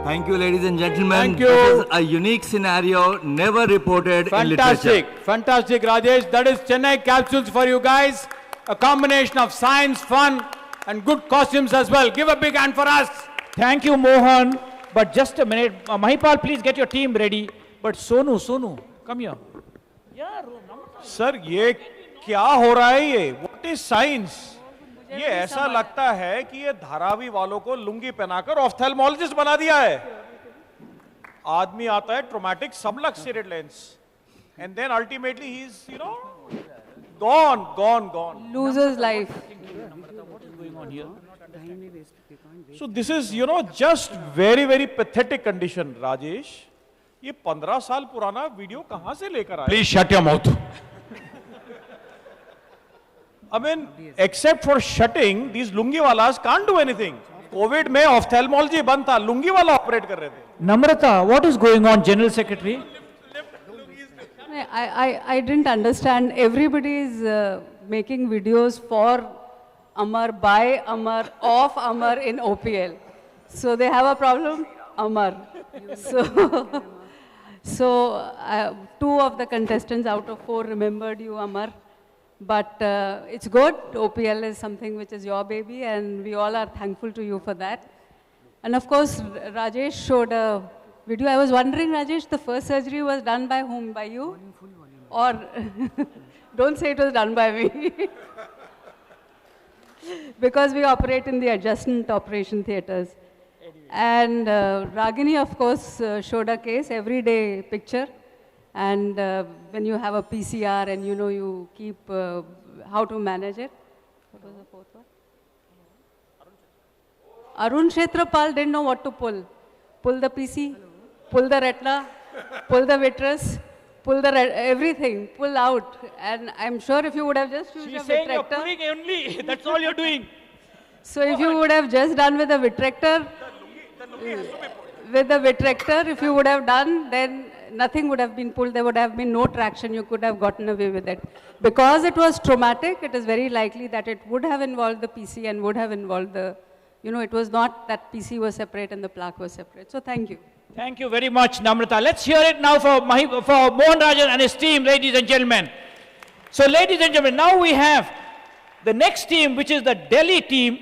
Thank you, ladies and gentlemen. Thank you. This is a unique scenario never reported in literature. Fantastic, Rajesh. That is Chennai capsules for you guys. A combination of science, fun, and good costumes as well. Give a big hand for us. Thank you, Mohan. But just a minute. Mahipal, please get your team ready. But Sonu, come here. Sir ये क्या हो रहा है ये? What is science? ये ऐसा लगता है कि ये धारावी वालों को लुंगी पहनाकर ऑफ्थेल्मोलॉजिस्ट बना दिया है. आदमी आता है traumatic subluxated lens, and then ultimately he's, you know, gone. Loses life. What is going on here? So this is, you know, just very pathetic condition, Rajesh. ये 15 साल पुराना वीडियो कहां से लेकर आए? Please shut your mouth. I mean, except for shutting, these lungi walas can't do anything. COVID में ophthalmology बंद था, लुंगी वाला ऑपरेट कर रहे थे. Namrata, what is going on, General Secretary? I didn't understand. Everybody is making videos for Amar, by Amar, of Amar in OPL. So they have a problem, Amar. So 2 of the contestants out of 4 remembered you, Amar. But it's good. OPL is something which is your baby, and we all are thankful to you for that. And of course, Rajesh showed a video. I was wondering, Rajesh, the first surgery was done by whom? By you? Or don't say it was done by me. Because we operate in the adjacent operation theatres. And Ragini, of course, showed a case, everyday picture. And when you have a PCR and you know you keep how to manage it. What was the 4th one? Arun Kshetrapal didn't know what to pull. Pull the PC, pull the retina, pull the vitreous, pull the everything, pull out. And I'm sure if you would have just used a She's saying you're vitrector. pulling only. That's all you're doing. So if you would have just done with a vitrector, if you would have done, then nothing would have been pulled. There would have been no traction. You could have gotten away with it. Because it was traumatic, it is very likely that it would have involved the PC and would have involved the, you know, it was not that PC was separate and the plaque was separate. So thank you. Thank you very much, Namrata. Let's hear it now for Mohan Rajan and his team, ladies and gentlemen. So ladies and gentlemen, now we have the next team, which is the Delhi team.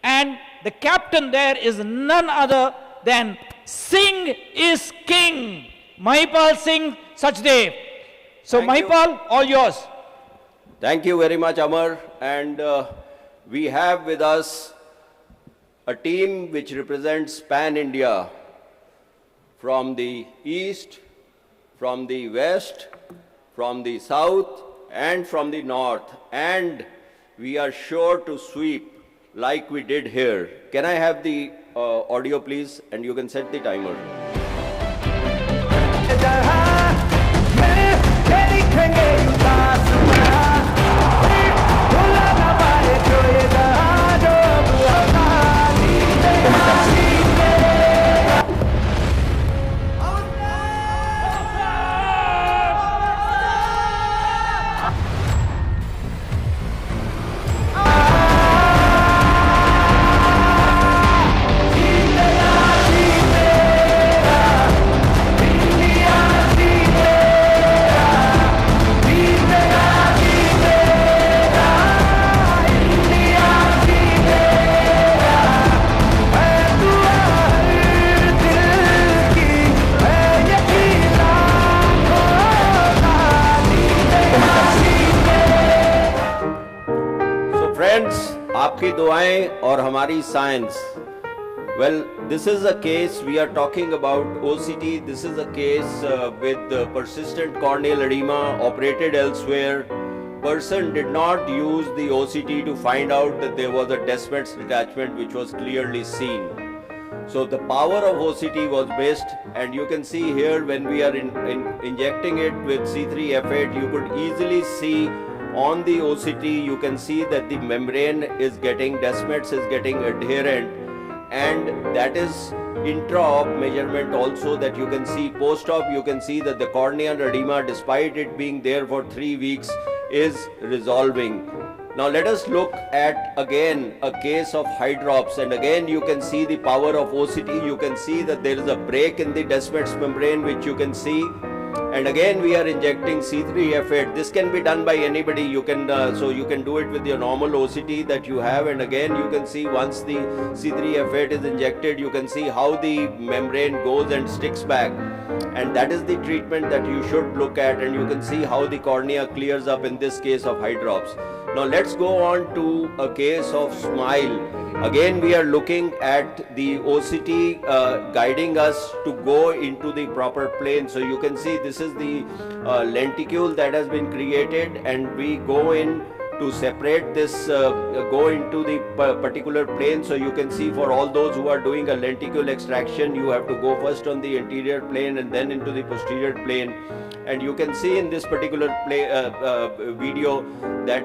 And the captain there is none other than Singh is King. Mahipal Singh Sachdev. So Mahipal, all yours. Thank you very much, Amar. And we have with us a team which represents Pan-India, from the east, from the west, from the south, and from the north. And we are sure to sweep like we did here. Can I have the audio, please? And you can set the timer. आपकी दुआएं और हमारी science. Well, this is a case we are talking about OCT. This is a case with persistent corneal edema operated elsewhere. Person did not use the OCT to find out that there was a Descemet's detachment which was clearly seen. So the power of OCT was missed, and you can see here when we are injecting it with C3F8, you could easily see on the OCT, you can see that the membrane is getting, Descemet's is getting adherent, and that is intra-op measurement also that you can see. Post-op, you can see that the corneal edema, despite it being there for 3 weeks, is resolving. Now let us look at again a case of hydrops, and again you can see the power of OCT. You can see that there is a break in the Descemet's membrane which you can see, And again, we are injecting C3F8. This can be done by anybody. You can so you can do it with your normal OCT that you have. And again, you can see once the C3F8 is injected, you can see how the membrane goes and sticks back. And that is the treatment that you should look at. And you can see how the cornea clears up in this case of eye drops. Now let's go on to a case of SMILE. Again, we are looking at the OCT guiding us to go into the proper plane. So you can see this is the lenticule that has been created, and we go in to separate this, go into the particular plane. So you can see for all those who are doing a lenticule extraction, you have to go first on the anterior plane and then into the posterior plane. And you can see in this particular video that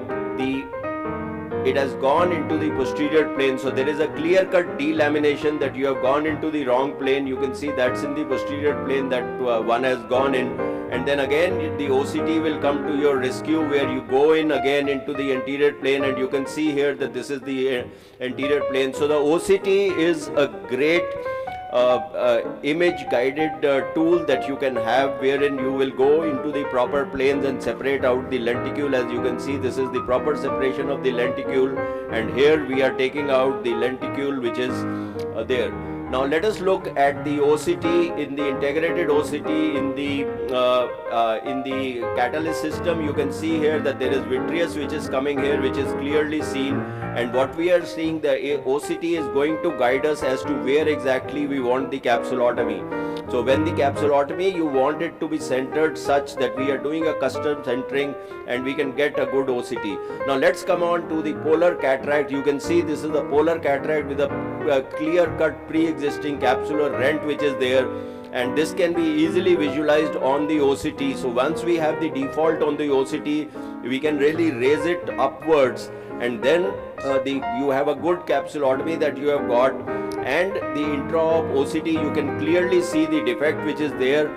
it has gone into the posterior plane. So there is a clear-cut delamination that you have gone into the wrong plane. You can see that's in the posterior plane that one has gone in. And then again, the OCT will come to your rescue, where you go in again into the anterior plane, and you can see here that this is the anterior plane. So the OCT is a great image guided tool that you can have, wherein you will go into the proper planes and separate out the lenticule. As you can see, this is the proper separation of the lenticule, and here we are taking out the lenticule which is there. Now let us look at the OCT, in the integrated OCT in the catalyst system. You can see here that there is vitreous which is coming here, which is clearly seen, and what we are seeing, the OCT is going to guide us as to where exactly we want the capsulotomy. So when the capsulotomy, you want it to be centered such that we are doing a custom centering and we can get a good OCT. Now let's come on to the polar cataract. You can see this is the polar cataract with a clear-cut pre-existing capsular rent which is there, and this can be easily visualized on the OCT. So once we have the default on the OCT, we can really raise it upwards, and then you have a good capsulotomy that you have got. And the intra-op OCT, you can clearly see the defect which is there,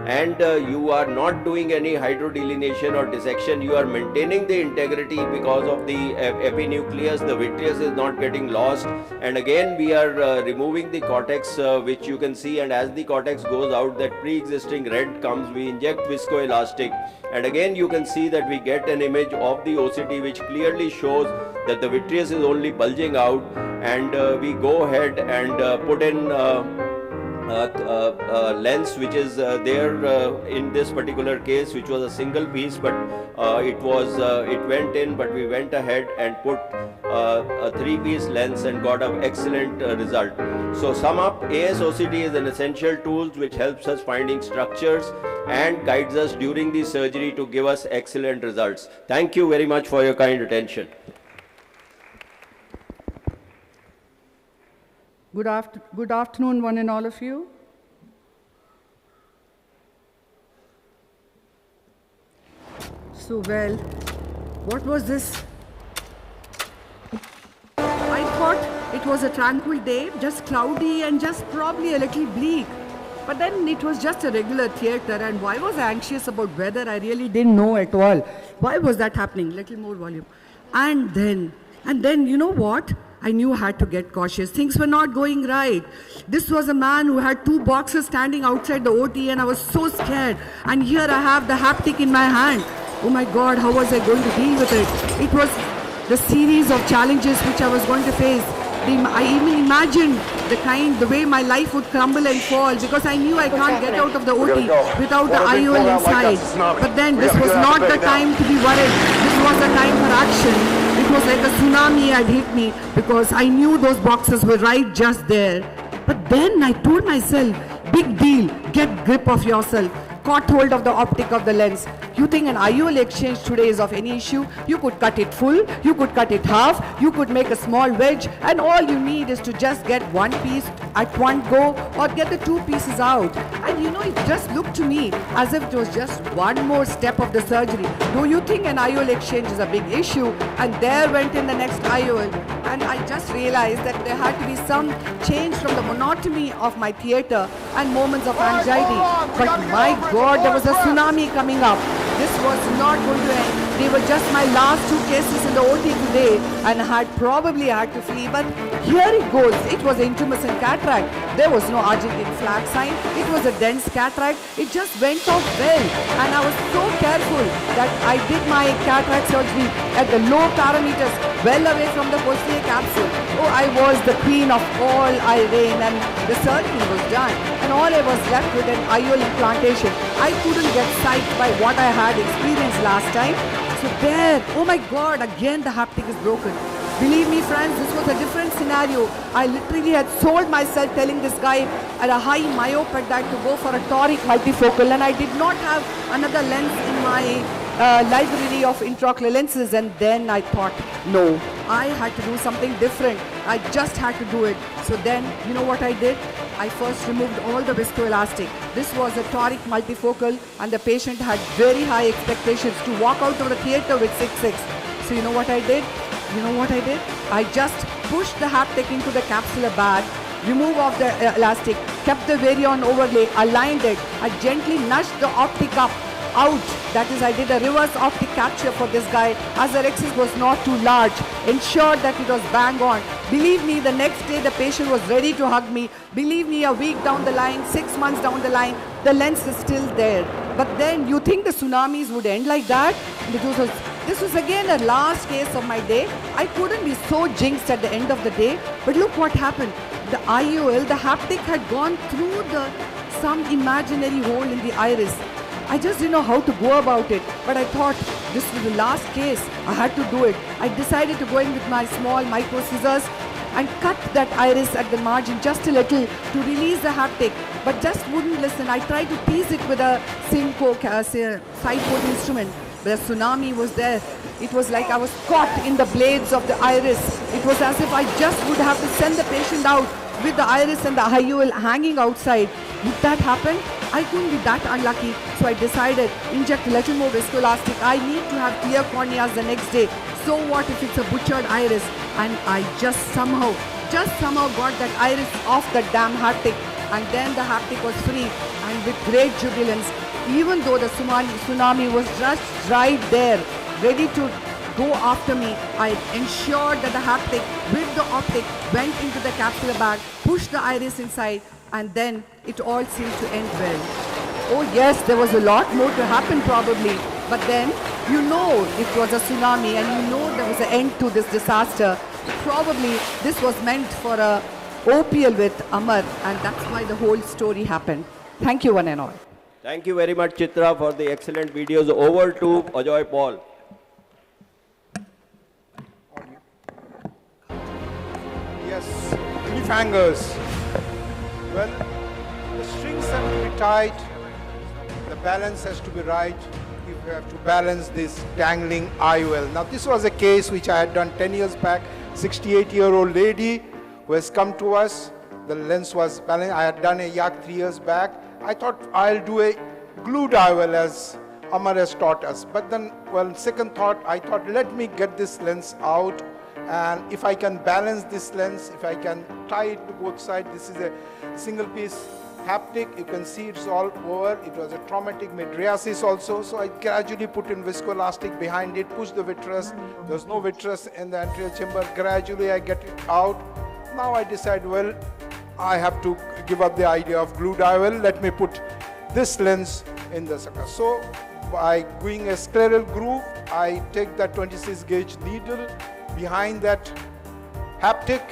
and you are not doing any hydrodelineation or dissection. You are maintaining the integrity because of the epinucleus. The vitreous is not getting lost, and again we are removing the cortex which you can see, and as the cortex goes out, that pre-existing rent comes. We inject viscoelastic, and again you can see that we get an image of the OCT which clearly shows that the vitreous is only bulging out, and we go ahead and put in lens which is there in this particular case, which was a single piece, but it went in, but we went ahead and put a 3-piece lens and got an excellent result. So sum up, ASOCT is an essential tool which helps us finding structures and guides us during the surgery to give us excellent results. Thank you very much for your kind attention. Good afternoon, one and all of you. So, well, what was this? I thought it was a tranquil day, just cloudy and just probably a little bleak. But then it was just a regular theatre, and why was I anxious about weather? I really didn't know at all. Why was that happening? Little more volume. And then, you know what? I knew I had to get cautious. Things were not going right. This was a man who had 2 boxes standing outside the OT, and I was so scared. And here I have the haptic in my hand. Oh my God, how was I going to deal with it? It was the series of challenges which I was going to face. I even imagined the way my life would crumble and fall, because I knew I can't get out of the OT without the IOL inside. But then this was not the time to be worried. This was the time for action. It was like a tsunami had hit me, because I knew those boxes were right just there. But then I told myself, big deal, get grip of yourself. Caught hold of the optic of the lens. You think an IOL exchange today is of any issue? You could cut it full, you could cut it half, you could make a small wedge, and all you need is to just get 1 piece at one go, or get the 2 pieces out. And you know, it just looked to me as if it was just one more step of the surgery. Do you think an IOL exchange is a big issue? And there went in the next IOL. And I just realized that there had to be some change from the monotony of my theatre and moments of anxiety. But my God, there was a tsunami coming up. This was not going to end. They were just my last 2 cases in the OT today, and I had probably had to flee. But here it goes. It was intumescent cataract. There was no Argentine flag sign. It was a dense cataract. It just went off well. And I was so careful that I did my cataract surgery at the low parameters, well away from the posterior capsule. Oh, I was the queen of all Irene, and the surgery was done. And all I was left with an IOL implantation. I couldn't get psyched by what I had experienced last time. So there, oh my God, again the haptic is broken. Believe me friends, this was a different scenario. I literally had sold myself telling this guy at a high myope at that to go for a toric multifocal, and I did not have another lens in my library of intraocular lenses, and then I thought, no, I had to do something different. I just had to do it. So then, you know what I did? I first removed all the viscoelastic. This was a toric multifocal, and the patient had very high expectations to walk out of the theater with 6.6. So you know what I did? I just pushed the haptic into the capsular bag, removed off the elastic, kept the Varion overlay, aligned it. I gently nudged the optic up, out. That is, I did a reverse optic capture for this guy as the rexis was not too large. Ensured that it was bang on. Believe me, the next day the patient was ready to hug me. Believe me, a week down the line, 6 months down the line, the lens is still there. But then you think the tsunamis would end like that? This was again a last case of my day. I couldn't be so jinxed at the end of the day. But look what happened. The IOL, the haptic had gone through some imaginary hole in the iris. I just didn't know how to go about it. But I thought this was the last case. I had to do it. I decided to go in with my small micro scissors and cut that iris at the margin just a little to release the haptic, but just wouldn't listen. I tried to tease it with a Simcoe side port instrument. The tsunami was there. It was like I was caught in the blades of the iris. It was as if I just would have to send the patient out with the iris and the IOL hanging outside. Would that happen? I couldn't be that unlucky. So I decided, inject a little more viscoelastic. I need to have clear corneas the next day. So what if it's a butchered iris? And I just somehow got that iris off the damn haptic. And then the haptic was free. And with great jubilance, even though the tsunami was just right there, ready to go after me, I ensured that the haptic with the optic went into the capsular bag, pushed the iris inside, and then it all seemed to end well. Oh yes, there was a lot more to happen probably, but then you know it was a tsunami and you know there was an end to this disaster. Probably this was meant for a OPL with Amar, and that's why the whole story happened. Thank you one and all. Thank you very much, Chitra, for the excellent videos. Over to Ajoy Paul. Yes, cliffhangers. Well, the strings have to be tight, the balance has to be right. You have to balance this dangling IOL. Now, this was a case which I had done 10 years back. 68-year-old lady who has come to us. The lens was balanced. I had done a yak 3 years back. I thought I'll do a glued IOL as Amar has taught us. But then, well, second thought, I thought, let me get this lens out. And if I can balance this lens, if I can tie it to both sides, this is a single piece haptic. You can see it's all over. It was a traumatic mydriasis also. So I gradually put in viscoelastic behind it, push the vitreous. There's no vitreous in the anterior chamber. Gradually I get it out. Now I decide, well, I have to give up the idea of glued IOL. Let me put this lens in the sucker. So by doing a scleral groove, I take that 26 gauge needle behind that haptic,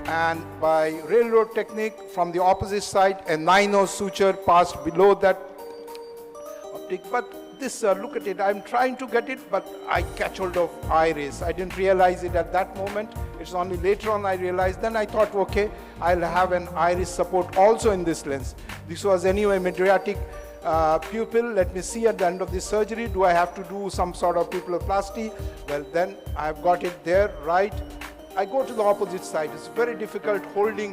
and by railroad technique from the opposite side, a 9-0 suture passed below that optic. But this, look at it, I'm trying to get it, but I catch hold of iris. I didn't realize it at that moment. It's only later on I realized. Then I thought, okay, I'll have an iris support also in this lens. This was anyway mydriatic pupil. Let me see at the end of the surgery, do I have to do some sort of pupilloplasty? Well, then I've got it there, right? I go to the opposite side. It's very difficult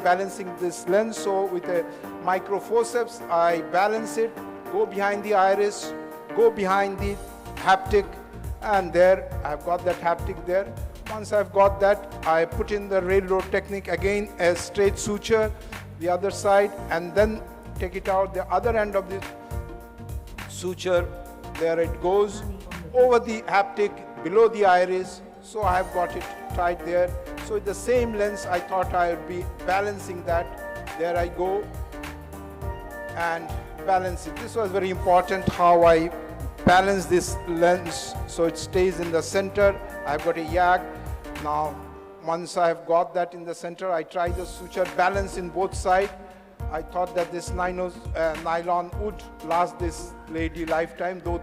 balancing this lens. So with a micro forceps, I balance it, go behind the iris, go behind the haptic, and there I've got that haptic there. Once I've got that, I put in the railroad technique again, a straight suture, the other side, and then take it out. The other end of the suture, there it goes, over the haptic, below the iris. So I have got it tied there. So with the same lens, I thought I would be balancing that. there I go and balance it. This was very important, how I balance this lens so it stays in the center. I've got a YAG. Now, once I've got that in the center, I try the suture balance in both sides. I thought that this nylon would last this lady lifetime, though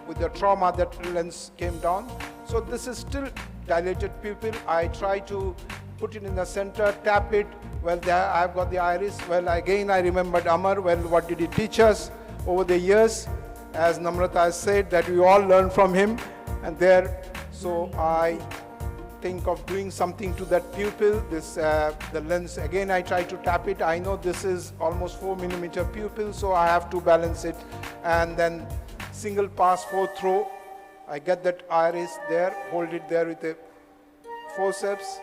with the trauma that lens came down. So this is still dilated pupil. I try to put it in the center, tap it. Well, there I've got the iris. Well, again, I remembered Amar. Well, what did he teach us over the years? As Namrata has said, that we all learn from him. And there, so I think of doing something to that pupil. This the lens, again, I try to tap it. I know this is almost 4 millimeter pupil, so I have to balance it. And then single pass, 4th throw. I get that iris there, hold it there with a forceps.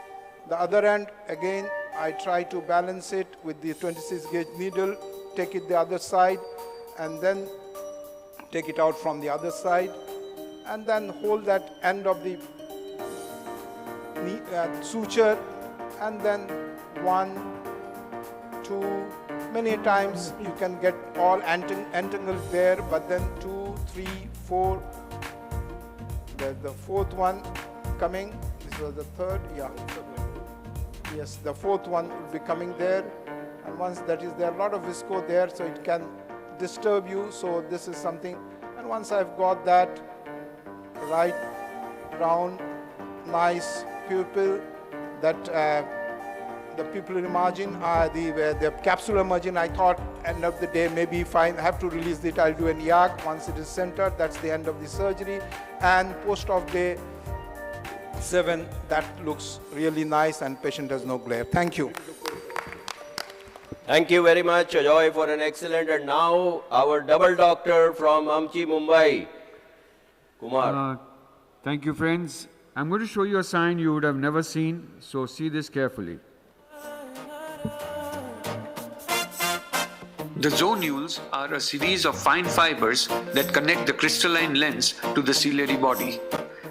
The other end, again, I try to balance it with the 26 gauge needle, take it the other side, and then take it out from the other side, and then hold that end of the suture, and then 1, 2, many times you can get all entangled there, but then 2, 3, 4, the 4th one coming. This was the 3rd, yeah. Yes, the 4th one will be coming there, and once that is there, a lot of visco there, so it can disturb you. So this is something, and once I've got that right round, nice pupil, that the pupillary margin, the capsular margin, I thought end of the day, maybe if I have to release it, I'll do an YAG. Once it is centered, that's the end of the surgery. And post-op day 7, that looks really nice and patient has no glare. Thank you. Thank you very much, Ajoy, for an excellent, and now our double doctor from Amchi, Mumbai, Kumar. Thank you, friends. I'm going to show you a sign you would have never seen, so see this carefully. The zonules are a series of fine fibers that connect the crystalline lens to the ciliary body.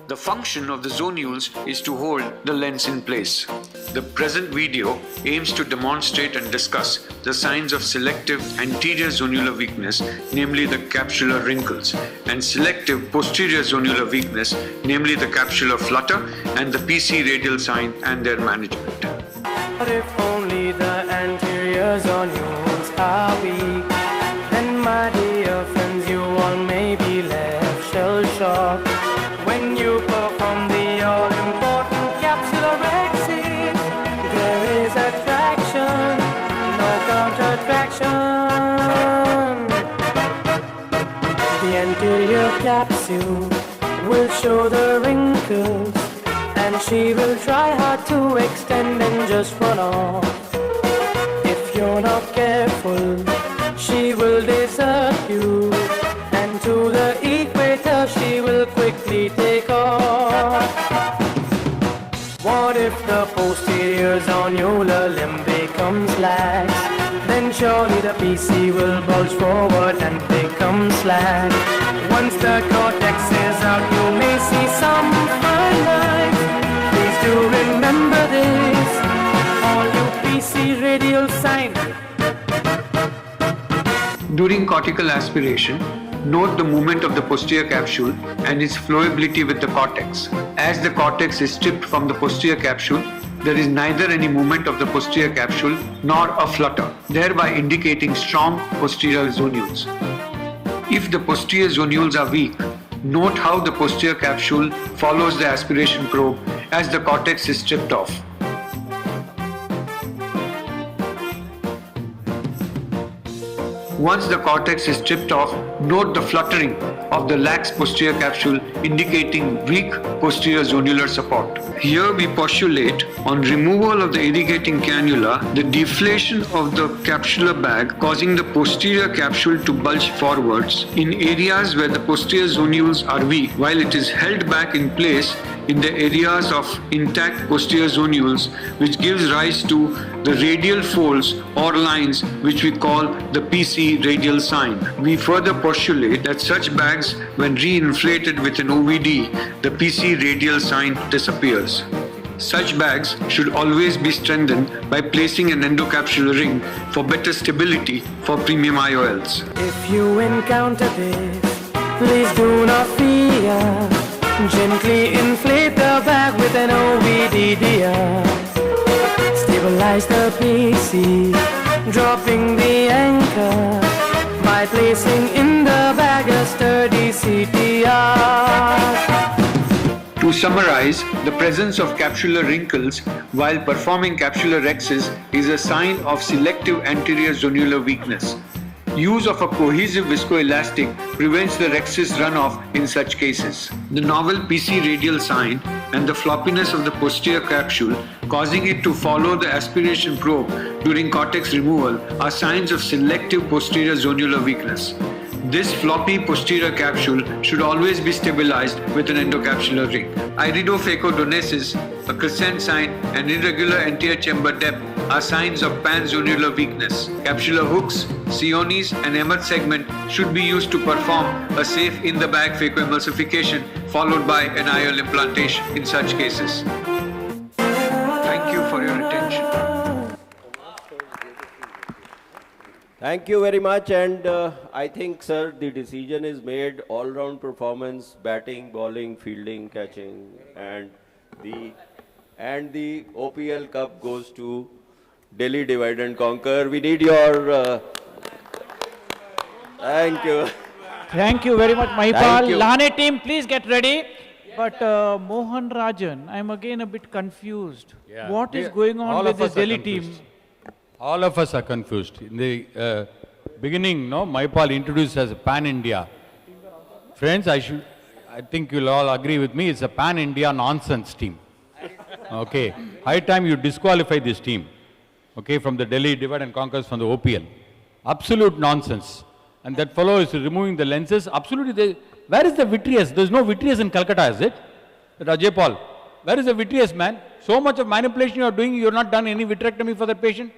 The function of the zonules is to hold the lens in place. The present video aims to demonstrate and discuss the signs of selective anterior zonular weakness, namely the capsular wrinkles, and selective posterior zonular weakness, namely the capsular flutter and the PC radial sign and their management. But if only the anterior zonules are weak, then my dear friends, you all may be left shell-shocked. When you perform the all-important capsular exit, there is attraction, no counter-traction. The anterior capsule will show the wrinkles, and she will try hard to extend and just run off. If you're not careful, she will desert you, and to the equator she will quickly take off. What if the posterior zonular limb becomes lax? Then surely the PC will bulge forward and become slack. Once the cortex is out, you may see some fine lines. Please do remember this, all you PC radial sign. During cortical aspiration, note the movement of the posterior capsule and its flowability with the cortex. As the cortex is stripped from the posterior capsule, there is neither any movement of the posterior capsule nor a flutter, thereby indicating strong posterior zonules. If the posterior zonules are weak, note how the posterior capsule follows the aspiration probe as the cortex is stripped off. Once the cortex is stripped off, note the fluttering of the lax posterior capsule indicating weak posterior zonular support. Here we postulate on removal of the irrigating cannula, the deflation of the capsular bag causing the posterior capsule to bulge forwards in areas where the posterior zonules are weak, while it is held back in place in the areas of intact posterior zonules, which gives rise to the radial folds or lines which we call the PC radial sign. We further postulate that such bags, when re-inflated with an OVD, the PC radial sign disappears. Such bags should always be strengthened by placing an endocapsular ring for better stability for premium IOLs. If you encounter this, please do not fear. Gently inflate the bag with an OVDDR. Stabilize the PC, dropping the anchor by placing in the bag a sturdy CTR. To summarize, the presence of capsular wrinkles while performing capsular rexes is a sign of selective anterior zonular weakness. Use of a cohesive viscoelastic prevents the rexis runoff in such cases. The novel PC radial sign and the floppiness of the posterior capsule causing it to follow the aspiration probe during cortex removal are signs of selective posterior zonular weakness. This floppy posterior capsule should always be stabilized with an endocapsular ring. Iridophacodonnesis, a crescent sign, and irregular anterior chamber depth are signs of panzonular weakness. Capsular hooks, Sionis, and Amar segment should be used to perform a safe in-the-bag phacoemulsification followed by an IOL implantation in such cases. Thank you for your attention. Thank you very much, and I think, sir, the decision is made. All-round performance, batting, bowling, fielding, catching, and the OPL Cup goes to Delhi Divide and Conquer. We need your. Thank you. Thank you very much, Mahipal. Thank you. Lahane team, please get ready. But Mohan Rajan, I'm again a bit confused. Yeah. What is going on with this Delhi team? All of us are confused. In the beginning, Mahipal introduced as a pan-India. Friends, I think you'll all agree with me, it's a pan-India nonsense team. Okay, high time you disqualify this team. Okay, from the Delhi Divide and Conquer from the OPL. Absolute nonsense. And that fellow is removing the lenses. Absolutely, where is the vitreous? There's no vitreous in Calcutta, is it? Rajay Paul, where is the vitreous, man? So much of manipulation you are doing, you're not done any vitrectomy for that patient?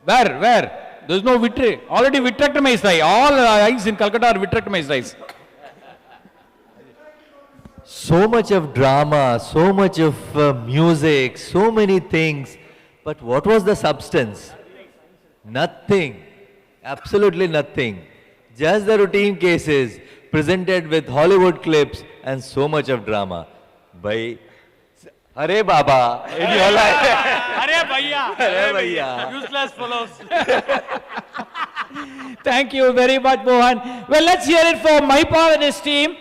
Where? There's no vitreous. Already vitrectomized eye. All eyes in Calcutta are vitrectomized eyes. So much of drama, so much of music, so many things. But what was the substance? Nothing. Absolutely nothing. Just the routine cases presented with Hollywood clips and so much of drama. By Hare Baba in your life. Hare Bhaiya. Hare Bhaiya. Useless fellows. Thank you very much, Mohan. Well, let's hear it for Mahipal and his team.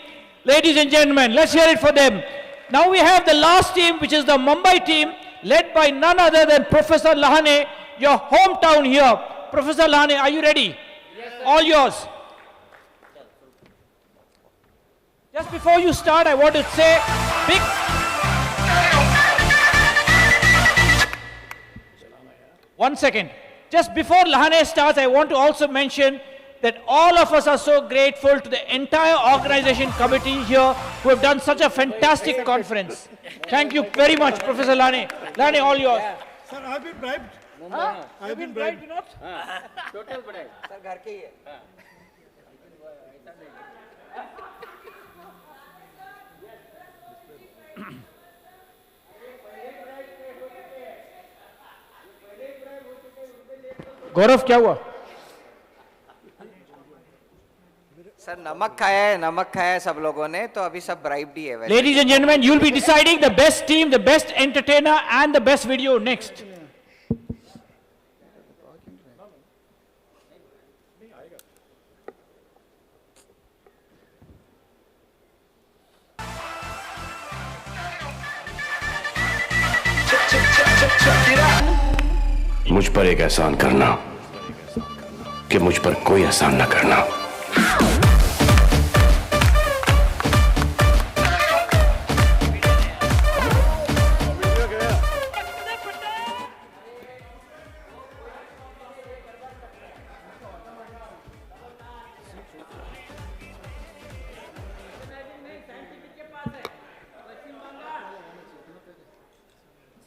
Ladies and gentlemen, let's hear it for them. Now we have the last team, which is the Mumbai team, led by none other than Professor Lahane, your hometown here. Professor Lahane, are you ready? Yes, sir. All yours. Just before you start, I want to say big... One second. Just before Lahane starts, I want to also mention that all of us are so grateful to the entire organization committee here who have done such a fantastic conference. Thank you very much, Professor Lahane. Lahane, all yours. Sir, I've been bribed. Huh? I've been bribed, you not? Total bribe. Sir, घर के ही है. गौरव क्या हुआ? Sir नमक खाया है सब लोगों ने तो अभी सब ब्राइब्ड ही है. Ladies and gentlemen, you'll be deciding the best team, the best entertainer, and the best video next. मुझ पर एक एहसान करना कि मुझ पर कोई एहसान न करना.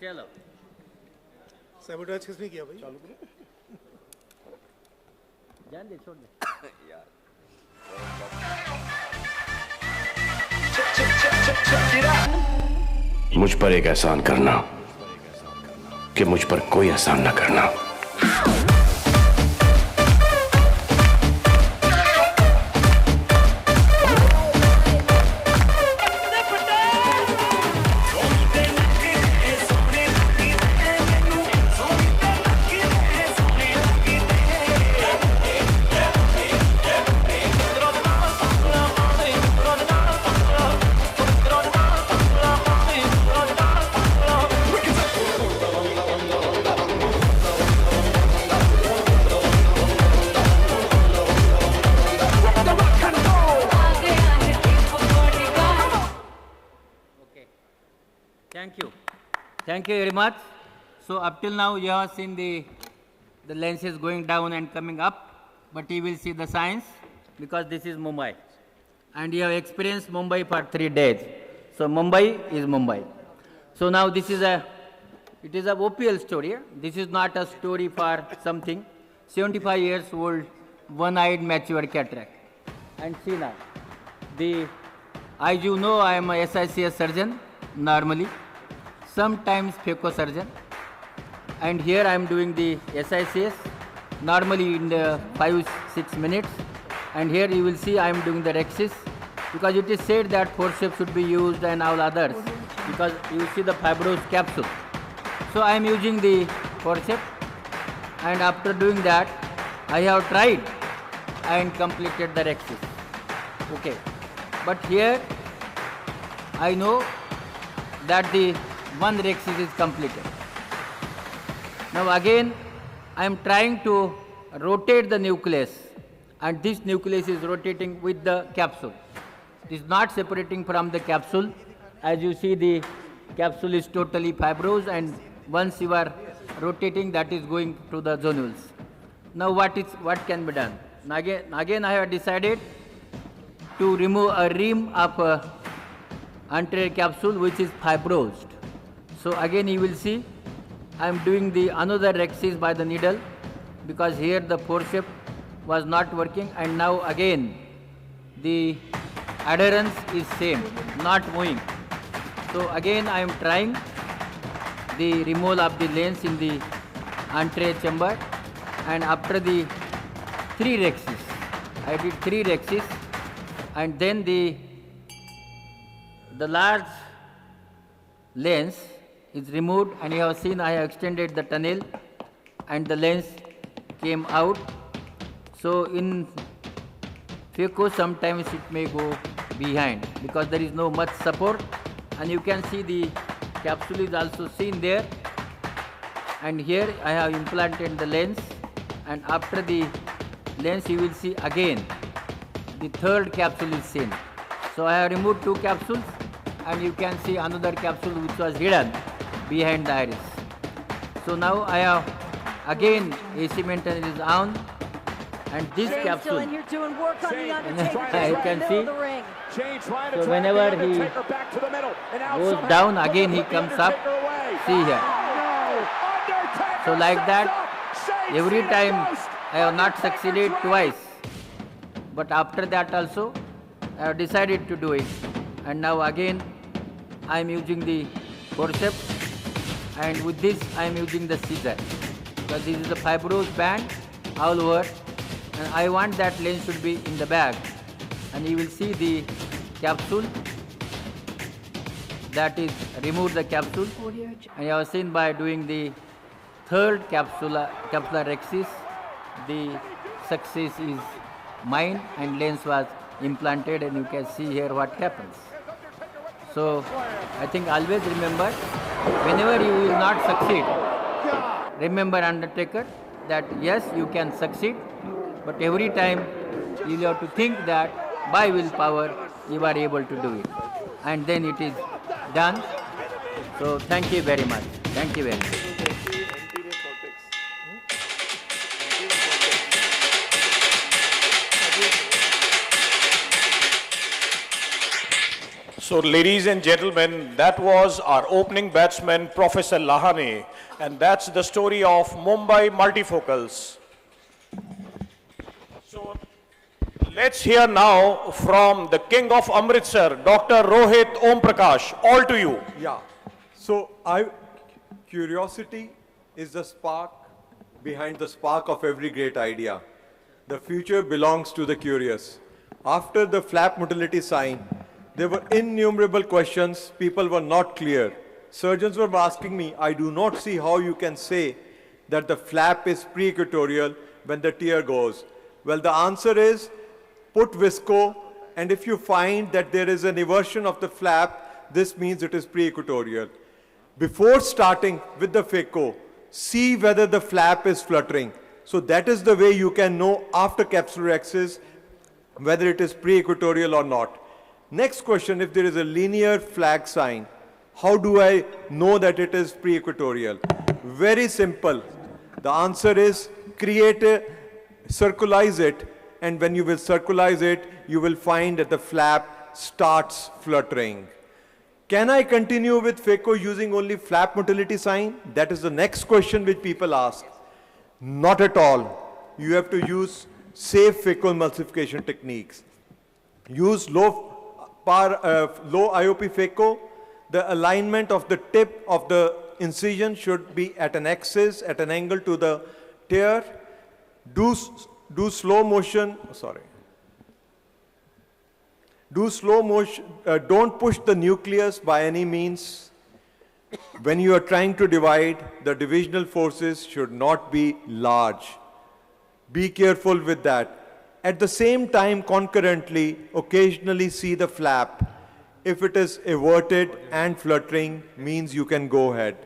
चलो सैबोटेज किसने किया भाई? चालू करो. जान दे, छोड़ दे. मुझ पर एक एहसान करना कि मुझ पर कोई एहसान न करना। Thank you very much. So up till now you have seen the lenses going down and coming up, but you will see the signs because this is Mumbai. And you have experienced Mumbai for 3 days. So Mumbai is Mumbai. So now it is a OPL story. This is not a story for something. 75 years old, one-eyed mature cataract. And see now, as you know, I am a SICS surgeon normally. Sometimes phaco surgeon, and here I am doing the SICS normally in 5-6 minutes, and here you will see I am doing the rexis because it is said that forceps should be used and all others because you see the fibrous capsule. So I am using the forceps, and after doing that I have tried and completed the rexis. Okay, but here I know that the one rexis is completed. Now again I am trying to rotate the nucleus, and this nucleus is rotating with the capsule. It is not separating from the capsule. As you see, the capsule is totally fibrous, and once you are rotating, that is going to the zonules. Now what can be done? Again I have decided to remove a rim of anterior capsule which is fibrosed. So again you will see I am doing the another rexis by the needle because here the forceps was not working, and now again the adherence is same, not moving. So again I am trying the removal of the lens in the anterior chamber, and after the 3 rexis, I did 3 rexis, and then the large lens is removed, and you have seen I have extended the tunnel and the lens came out. So in phaco sometimes it may go behind because there is no much support, and you can see the capsule is also seen there, and here I have implanted the lens, and after the lens you will see again the 3rd capsule is seen. So I have removed 2 capsules, and you can see another capsule which was hidden behind the iris. So now I have again AC maintenance is on, and this capsule you can see. So whenever he goes down, again he comes up. See here. So like that, every time I have not succeeded twice, but after that also I have decided to do it, and now again I am using the forceps, and with this I am using the scissor because this is a fibrous band all over, and I want that lens should be in the bag, and you will see the capsule that is remove the capsule, and you have seen by doing the 3rd capsular rexis the success is mine, and lens was implanted, and you can see here what happens. So I think always remember, whenever you will not succeed, remember undertaker that yes you can succeed, but every time you have to think that by willpower you are able to do it, and then it is done. So thank you very much. Thank you very much. So, ladies and gentlemen, that was our opening batsman, Professor Lahane, and that's the story of Mumbai multifocals. So, let's hear now from the King of Amritsar, Dr. Rohit Om Prakash. All to you. Yeah. So curiosity is the spark behind the spark of every great idea. The future belongs to the curious. After the flap motility sign, there were innumerable questions. People were not clear. Surgeons were asking me, I do not see how you can say that the flap is pre-equatorial when the tear goes. Well, the answer is, put visco, and if you find that there is an eversion of the flap, this means it is pre-equatorial. Before starting with the phaco, see whether the flap is fluttering. So that is the way you can know after capsular access whether it is pre-equatorial or not. Next question, if there is a linear flag sign, how do I know that it is pre-equatorial? Very simple. The answer is circularize it, and when you will circularize it, you will find that the flap starts fluttering. Can I continue with phaco using only flap motility sign? That is the next question which people ask. Not at all. You have to use safe phacoemulsification techniques. Use low IOP phaco. The alignment of the tip of the incision should be at an axis, at an angle to the tear. Do slow motion, Do slow motion, don't push the nucleus by any means. When you are trying to divide, the divisional forces should not be large. Be careful with that. At the same time, concurrently, occasionally see the flap. If it is everted and fluttering, means you can go ahead.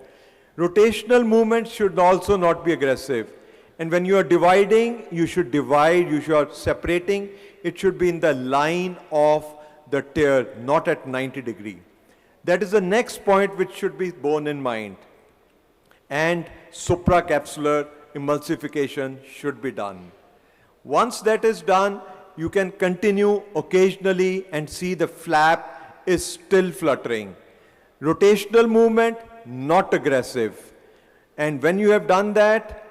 Rotational movement should also not be aggressive. And when you are dividing, you should divide, you are separating. It should be in the line of the tear, not at 90 degrees. That is the next point which should be borne in mind. And supracapsular emulsification should be done. Once that is done, you can continue occasionally and see the flap is still fluttering. Rotational movement, not aggressive. And when you have done that,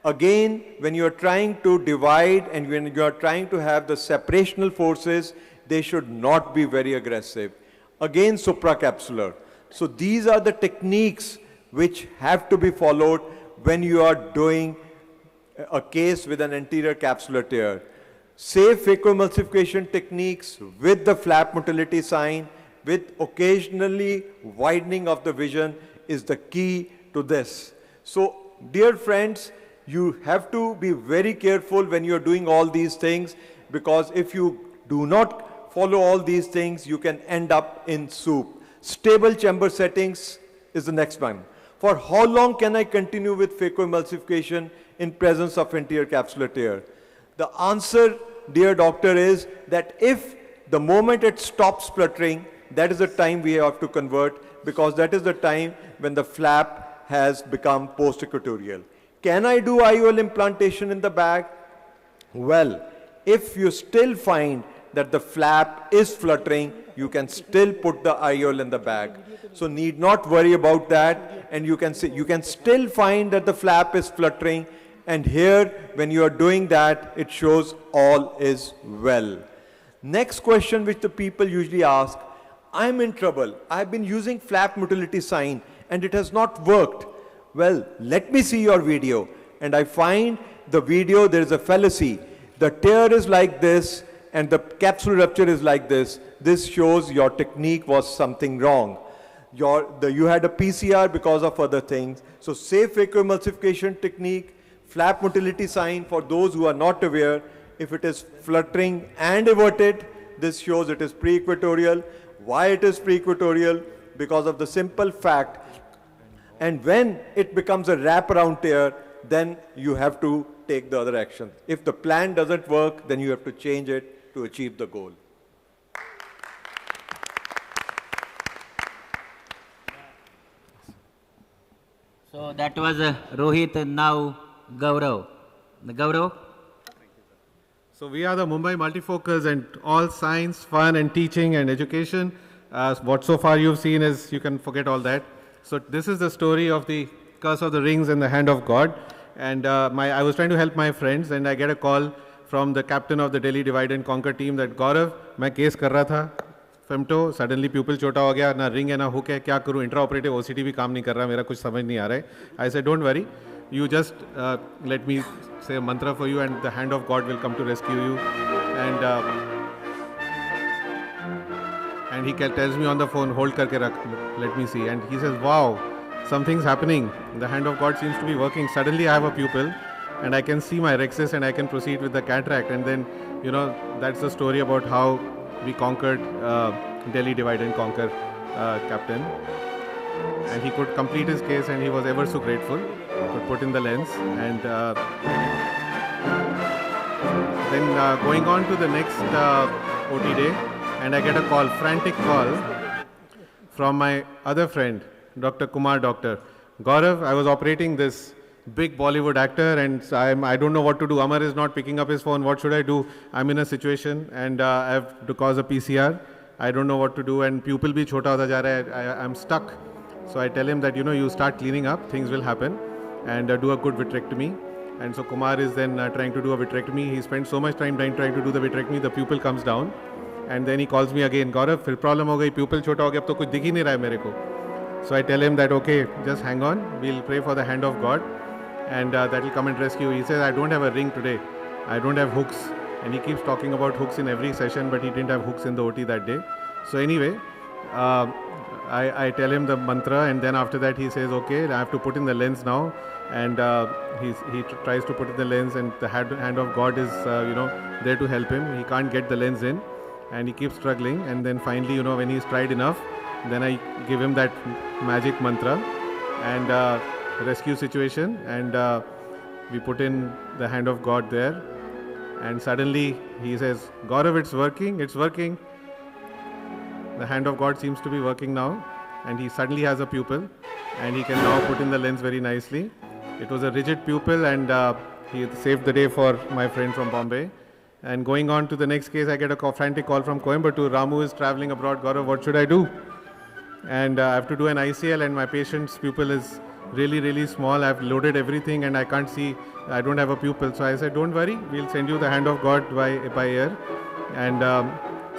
again, when you are trying to divide and when you are trying to have the separational forces, they should not be very aggressive. Again, supracapsular. So these are the techniques which have to be followed when you are doing a case with an anterior capsular tear. Safe phacoemulsification techniques with the flap motility sign, with occasionally widening of the vision is the key to this. So, dear friends, you have to be very careful when you are doing all these things, because if you do not follow all these things, you can end up in soup. Stable chamber settings is the next one. For how long can I continue with phacoemulsification in presence of anterior capsular tear? The answer, dear doctor, is that if the moment it stops fluttering, that is the time we have to convert, because that is the time when the flap has become post-equatorial. Can I do IOL implantation in the bag? Well, if you still find that the flap is fluttering, you can still put the IOL in the bag. So need not worry about that, and you can still find that the flap is fluttering, and here when you are doing that, it shows all is well. Next question which the people usually ask, I'm in trouble. I've been using flap motility sign and it has not worked. Well, let me see your video. And I find the video, there is a fallacy. The tear is like this and the capsular rupture is like this. This shows your technique was something wrong. You had a PCR because of other things. So safe phacoemulsification technique, flap motility sign, for those who are not aware, if it is fluttering and everted, this shows it is pre-equatorial. Why it is pre-equatorial? Because of the simple fact, and when it becomes a wraparound tear, then you have to take the other action. If the plan doesn't work, then you have to change it to achieve the goal. So that was Rohit, and now Gaurav. Gaurav? So we are the Mumbai Multifocals, and all science, fun and teaching and education. What so far you've seen is, you can forget all that. So this is the story of the curse of the rings in the hand of God. And I was trying to help my friends, and I get a call from the captain of the Delhi Divide and Conquer team that, Gaurav, मैं case कर रहा था, femto, suddenly pupil chota ho gaya, na ring hai na hook hai, kya karu, intraoperative OCT bhi kaam nahi kar raha, mera kuch samajh nahi aa raha hai. I said, don't worry, you just let me say a mantra for you and the hand of God will come to rescue you. And he tells me on the phone, hold karke rakh, let me see. And he says, wow, something's happening. The hand of God seems to be working. Suddenly I have a pupil and I can see my rhexis and I can proceed with the cataract. And then, you know, that's the story about how we conquered Delhi Divide and Conquer, Captain. And he could complete his case and he was ever so grateful. Could put in the lens. And then going on to the next OT day, and I get a call, frantic call from my other friend, Dr. Kumar Doctor. Gaurav, I was operating this big Bollywood actor and I don't know what to do. Amar is not picking up his phone. What should I do? I'm in a situation and I have to cause a PCR. I don't know what to do and pupil bhi chota hota ja raha hai. I'm stuck. So I tell him that, you know, you start cleaning up, things will happen, and do a good vitrectomy. And so Kumar is then trying to do a vitrectomy. He spends so much time trying to do the vitrectomy, the pupil comes down. And then he calls me again, Gaurav, fir problem ho gayi, pupil chota ho gaya, ab to kuch dikh hi nahi raha hai mere ko. So I tell him that, okay, just hang on, we'll pray for the hand of God and that will come and rescue. He says, I don't have a ring today, I don't have hooks. And he keeps talking about hooks in every session, but he didn't have hooks in the OT that day. So anyway, I tell him the mantra and then after that he says, okay, I have to put in the lens now. And he tries to put in the lens and the hand of God is, you know, there to help him. He can't get the lens in. And he keeps struggling, and then finally, you know, when he's tried enough, then I give him that magic mantra and rescue situation, and we put in the hand of God there, and suddenly he says, Gaurav, it's working, it's working. The hand of God seems to be working now, and he suddenly has a pupil, and he can now put in the lens very nicely. It was a rigid pupil, and he saved the day for my friend from Bombay. And going on to the next case, I get a frantic call from Coimbatore. Ramu is traveling abroad. Gaurav, what should I do? And I have to do an ICL and my patient's pupil is really, really small. I've loaded everything and I can't see, I don't have a pupil. So I said, don't worry, we'll send you the hand of God by air. And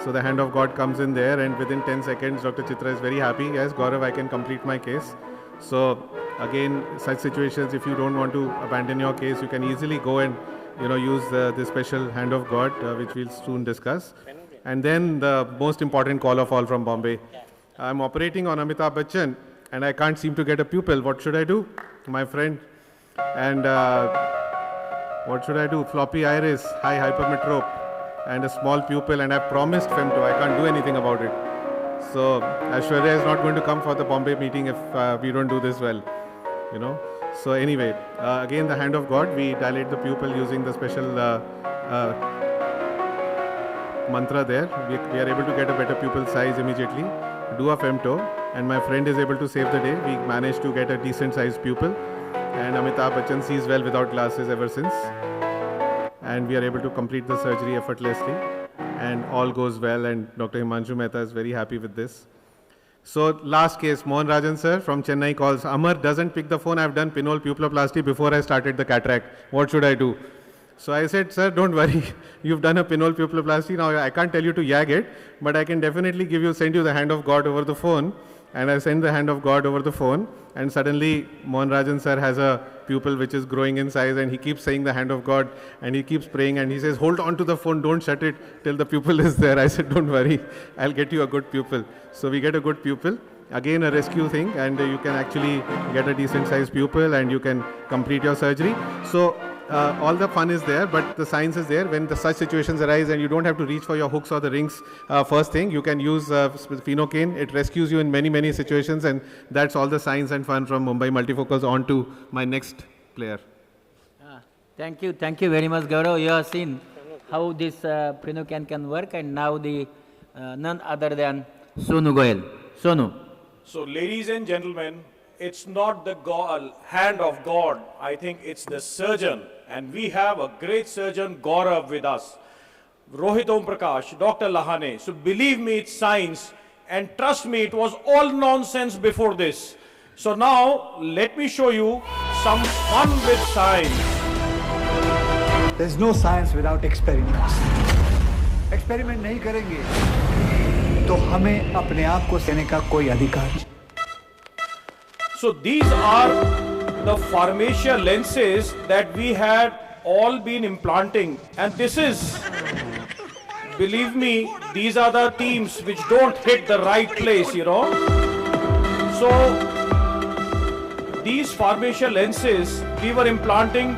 so the hand of God comes in there and within 10 seconds, Dr. Chitra is very happy. Yes, Gaurav, I can complete my case. So again, such situations, if you don't want to abandon your case, you can easily go and, you know, use the special hand of God, which we'll soon discuss. And then the most important call of all from Bombay. I'm operating on Amitabh Bachchan and I can't seem to get a pupil. What should I do? My friend. And what should I do? Floppy iris, high hypermetrope and a small pupil, and I promised femto. I can't do anything about it. So Aishwarya is not going to come for the Bombay meeting if we don't do this well, you know. So anyway, again the hand of God, we dilate the pupil using the special mantra there. We are able to get a better pupil size immediately, do a femto, and my friend is able to save the day. We managed to get a decent sized pupil, and Amitabh Bachchan sees well without glasses ever since. And we are able to complete the surgery effortlessly, and all goes well, and Dr. Himanshu Mehta is very happy with this. So last case, Mohan Rajan sir from Chennai calls, Amar doesn't pick the phone, I've done pinhole pupiloplasty before I started the cataract. What should I do? So I said, sir, don't worry, you've done a pinhole pupiloplasty, now I can't tell you to yag it, but I can definitely send you the hand of God over the phone. And I send the hand of God over the phone, and suddenly Mohan Rajan sir has a pupil which is growing in size, and he keeps saying the hand of God, and he keeps praying, and he says, hold on to the phone, don't shut it till the pupil is there. I said, don't worry, I'll get you a good pupil. So we get a good pupil, again a rescue thing, and you can actually get a decent sized pupil and you can complete your surgery. So all the fun is there, but the science is there. When such situations arise and you don't have to reach for your hooks or the rings first thing, you can use Phenocaine. It rescues you in many, many situations, and that's all the science and fun from Mumbai Multifocals. On to my next player. Thank you very much, Gaurav. You have seen how this Phenocaine can work, and now the none other than Sonu Goyal. Sonu. So ladies and gentlemen, it's not the hand of God. I think it's the surgeon. And we have a great surgeon, Gaurav, with us. Rohit Om Prakash, Dr. Lahane. So believe me, it's science. And trust me, it was all nonsense before this. So now, let me show you some fun with science. There's no science without experiments. Experiment नहीं करेंगे तो हमें अपने आप को सहने का कोई अधिकार नहीं। So these are the pharmacia lenses that we had all been implanting, and this is, believe me, these are the teams which don't hit the right place, you know. So these pharmacia lenses we were implanting,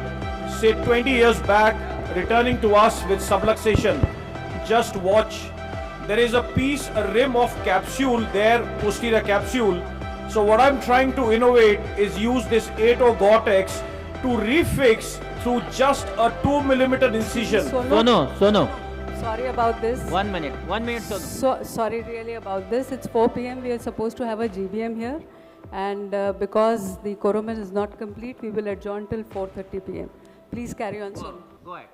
say 20 years back, returning to us with subluxation. Just watch. There is a piece, a rim of capsule there, posterior capsule. So what I'm trying to innovate is use this 8O Gore-Tex to refix through just a 2mm incision. Sono. Sorry about this. 1 minute, Sono. Sorry really about this. It's 4 p.m. We are supposed to have a GBM here. And because the quorum is not complete, we will adjourn till 4:30 p.m. Please carry on, Sono. Go ahead.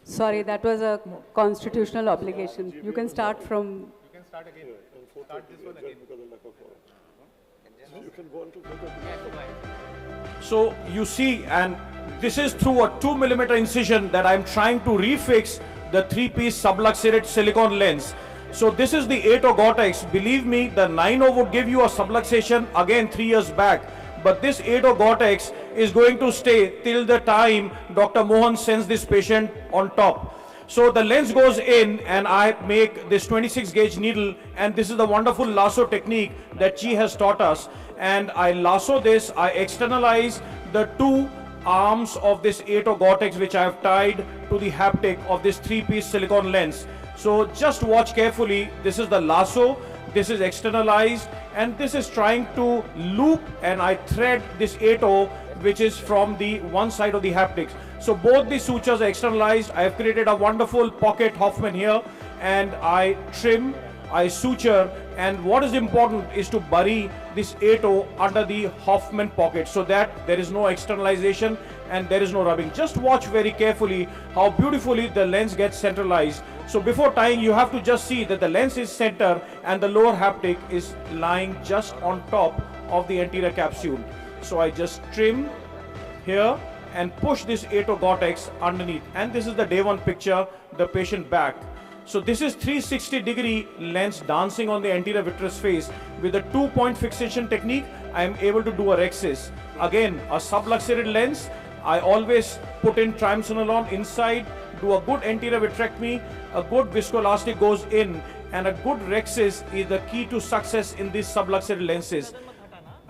Sorry, that was a constitutional obligation. You can start from... You can start again. Start this one again. You can go on to So you see, and this is through a 2mm incision that I'm trying to refix the 3-piece subluxated silicone lens. So this is the 8O Gore-Tex. Believe me, the 9O would give you a subluxation again 3 years back. But this 8O Gore-Tex is going to stay till the time Dr. Mohan sends this patient on top. So the lens goes in and I make this 26 gauge needle, and this is the wonderful lasso technique that Chi has taught us. And I lasso this, I externalize the 2 arms of this 8O Gore-Tex which I have tied to the haptic of this 3-piece silicone lens. So just watch carefully. This is the lasso, this is externalized, and this is trying to loop, and I thread this 8O which is from the one side of the haptics. So both the sutures are externalized. I have created a wonderful pocket Hoffman here, and I trim, I suture, and what is important is to bury this 8O under the Hoffman pocket so that there is no externalization and there is no rubbing. Just watch very carefully how beautifully the lens gets centralized. So before tying, you have to just see that the lens is center and the lower haptic is lying just on top of the anterior capsule. So I just trim here and push this 8O Gore-Tex underneath. And this is the day 1 picture, the patient back. So this is 360-degree lens dancing on the anterior vitreous face. With a 2-point fixation technique, I am able to do a rhexis. Again, a subluxated lens, I always put in triamcinolone inside, do a good anterior vitrectomy, a good viscoelastic goes in, and a good rhexis is the key to success in these subluxated lenses.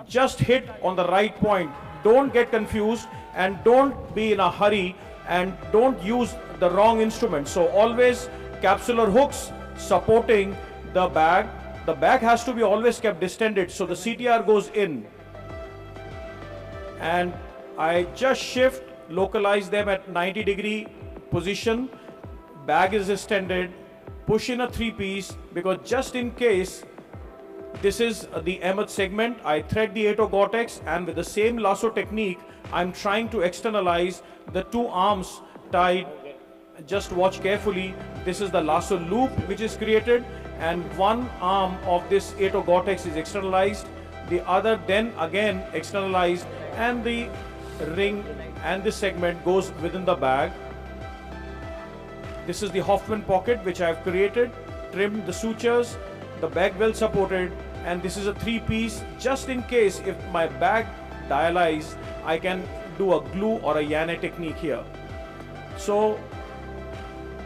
Just hit on the right point. Don't get confused and don't be in a hurry and don't use the wrong instrument. So always capsular hooks supporting the bag. The bag has to be always kept distended so the CTR goes in. And I just shift, localize them at 90-degree position. Bag is distended, push in a 3-piece because just in case this is the mth segment, I thread the 8O Gore-Tex, and with the same lasso technique, I'm trying to externalize the 2 arms tied. Just watch carefully. This is the lasso loop which is created, and one arm of this 8O Gore-Tex is externalized, the other then again externalized, and the ring and this segment goes within the bag. This is the Hoffman pocket which I have created, trimmed the sutures, the bag well supported, and this is a 3-piece. Just in case if my bag dialyze, I can do a glue or a Yanne technique here. So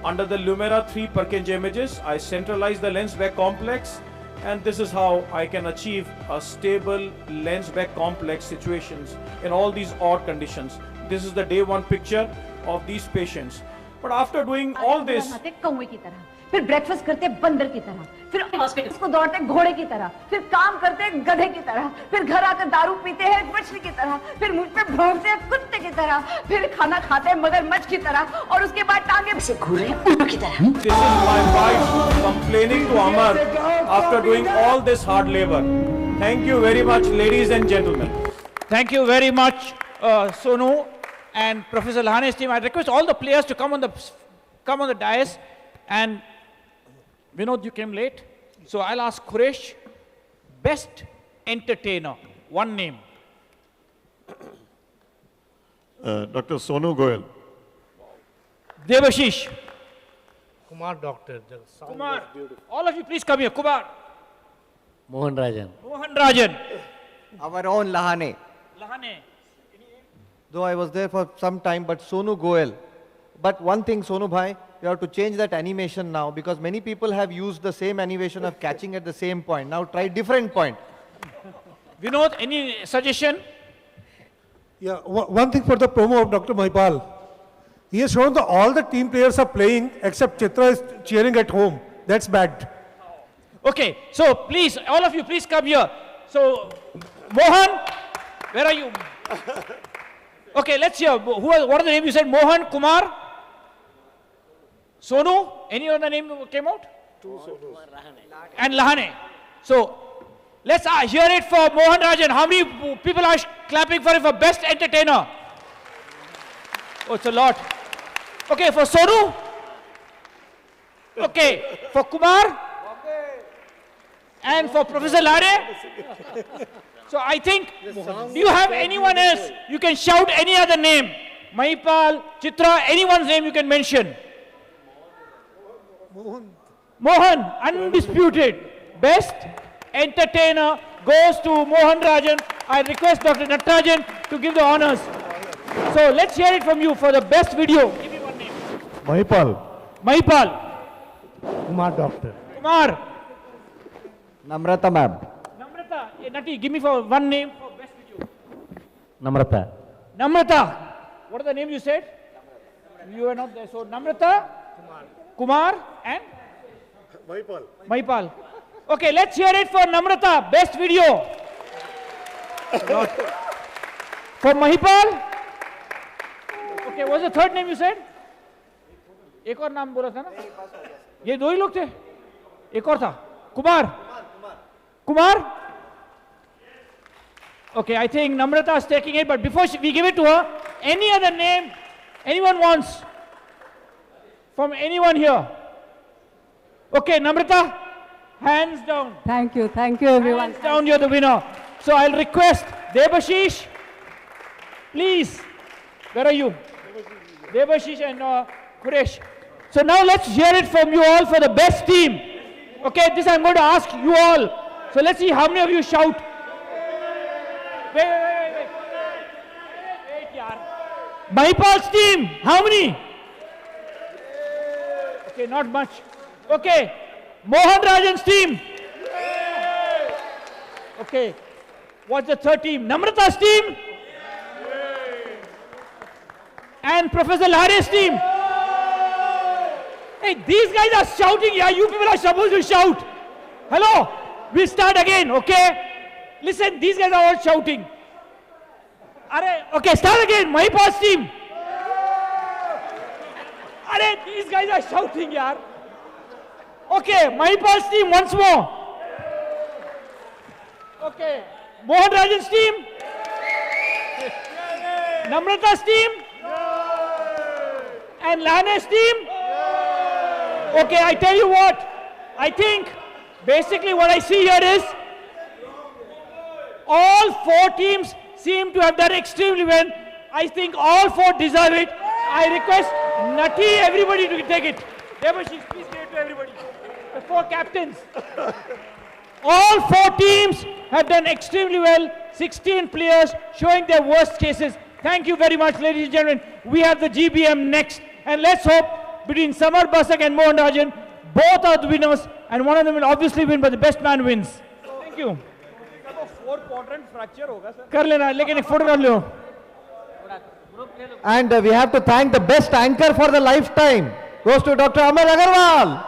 under the Lumera 3 Purkinje images, I centralize the lens back complex, and this is how I can achieve a stable lens back complex situations in all these odd conditions. This is the day 1 picture of these patients. But after doing all this, फिर breakfast करते बंदर की तरह, फिर hospital को दौड़ते घोड़े की तरह, फिर काम करते गधे की तरह, फिर घर आकर दारू पीते हैं मछली की तरह, फिर मुझ पे भौंकते हैं कुत्ते की तरह, फिर खाना खाते हैं मगरमच्छ की तरह, और उसके बाद टांगे से घूर रहे हैं उल्लू की तरह. This is my wife complaining to Amar after doing all this hard labor. Thank you very much, ladies and gentlemen. Thank you very much, Sonu and Professor Lahane's team. I request all the players to come on the dais. And Vinod, you came late, so I'll ask Quresh, best entertainer, one name. Dr. Sonu Goyal. Debashish. Kumar Doctor. The sound Kumar. was beautiful. All of you please come here. Kumar. Mohan Rajan. Mohan Rajan. Our own Lahane. Lahane. Though I was there for some time, but Sonu Goel. But one thing, Sonu Bhai, you have to change that animation now because many people have used the same animation of catching at the same point. Now try different point. Vinod, any suggestion? Yeah, one thing for the promo of Dr. Mahipal. He has shown that all the team players are playing except Chitra is cheering at home. That's bad. Okay, so please, all of you, please come here. So, Mohan, where are you? Okay, let's hear. What are the names you said? Mohan, Kumar, Sonu? Any other name came out? Two Sonus. And Lahane. So, let's hear it for Mohan Rajan. How many people are clapping for him for best entertainer? Oh, it's a lot. Okay, for Sonu? Okay, for Kumar? And for Professor Lare? So I think, do you have anyone else? You can shout any other name. Mahipal, Chitra, anyone's name you can mention. Mohan, undisputed. Best entertainer goes to Mohan Rajan. I request Dr. Natarajan to give the honors. So let's hear it from you for the best video. Give me one name. Mahipal. Mahipal. Kumar Doctor. Kumar. Namrata ma'am. Namrata. Hey, Nati, give me for one name for best video. Namrata. Namrata. What are the names you said? You are not there. So Namrata, Kumar and Mahipal. Mahipal. Okay, let's hear it for Namrata. Best video. For Mahipal. Okay, what's the third name you said? एक और नाम बोला था ना? ये दो ही लोग थे? एक और था? Kumar. Kumar? Okay, I think Namrata is taking it, but before we give it to her, any other name anyone wants from anyone here? Okay, Namrata, hands down. Thank you everyone. Hands down, you're the winner. So I'll request Debashish, please. Where are you? Debashish and Quresh. So now let's hear it from you all for the best team. Okay, this I'm going to ask you all. So let's see how many of you shout. Wait. Wait, yaar. Mahipal's team, how many? Okay, not much. Okay, Mohan Rajan's team. Okay, what's the third team? Namrata's team. And Professor Lare's team. Hey, these guys are shouting. Yeah, you people are supposed to shout. Hello? We'll start again, okay? Listen, these guys are all shouting. Okay, start again. Mahipal's team. These guys are shouting, yaar. Okay, Mahipal's team once more. Okay, Mohan Rajan's team. Namrata's team. And Lane's team. Okay, I tell you what. I think basically what I see here is all four teams seem to have done extremely well. I think all four deserve it. I request Nati, everybody to take it. Debashish, please give it to everybody. The four captains. All four teams have done extremely well. 16 players showing their worst cases. Thank you very much, ladies and gentlemen. We have the GBM next. And let's hope between Samar Basak and Mohan Rajan, both are the winners. And one of them will obviously win, but the best man wins. Thank you. कर लेना लेकिन एक photo कर लो. And we have to thank the best anchor for the lifetime. Goes to Dr. Amar Agarwal.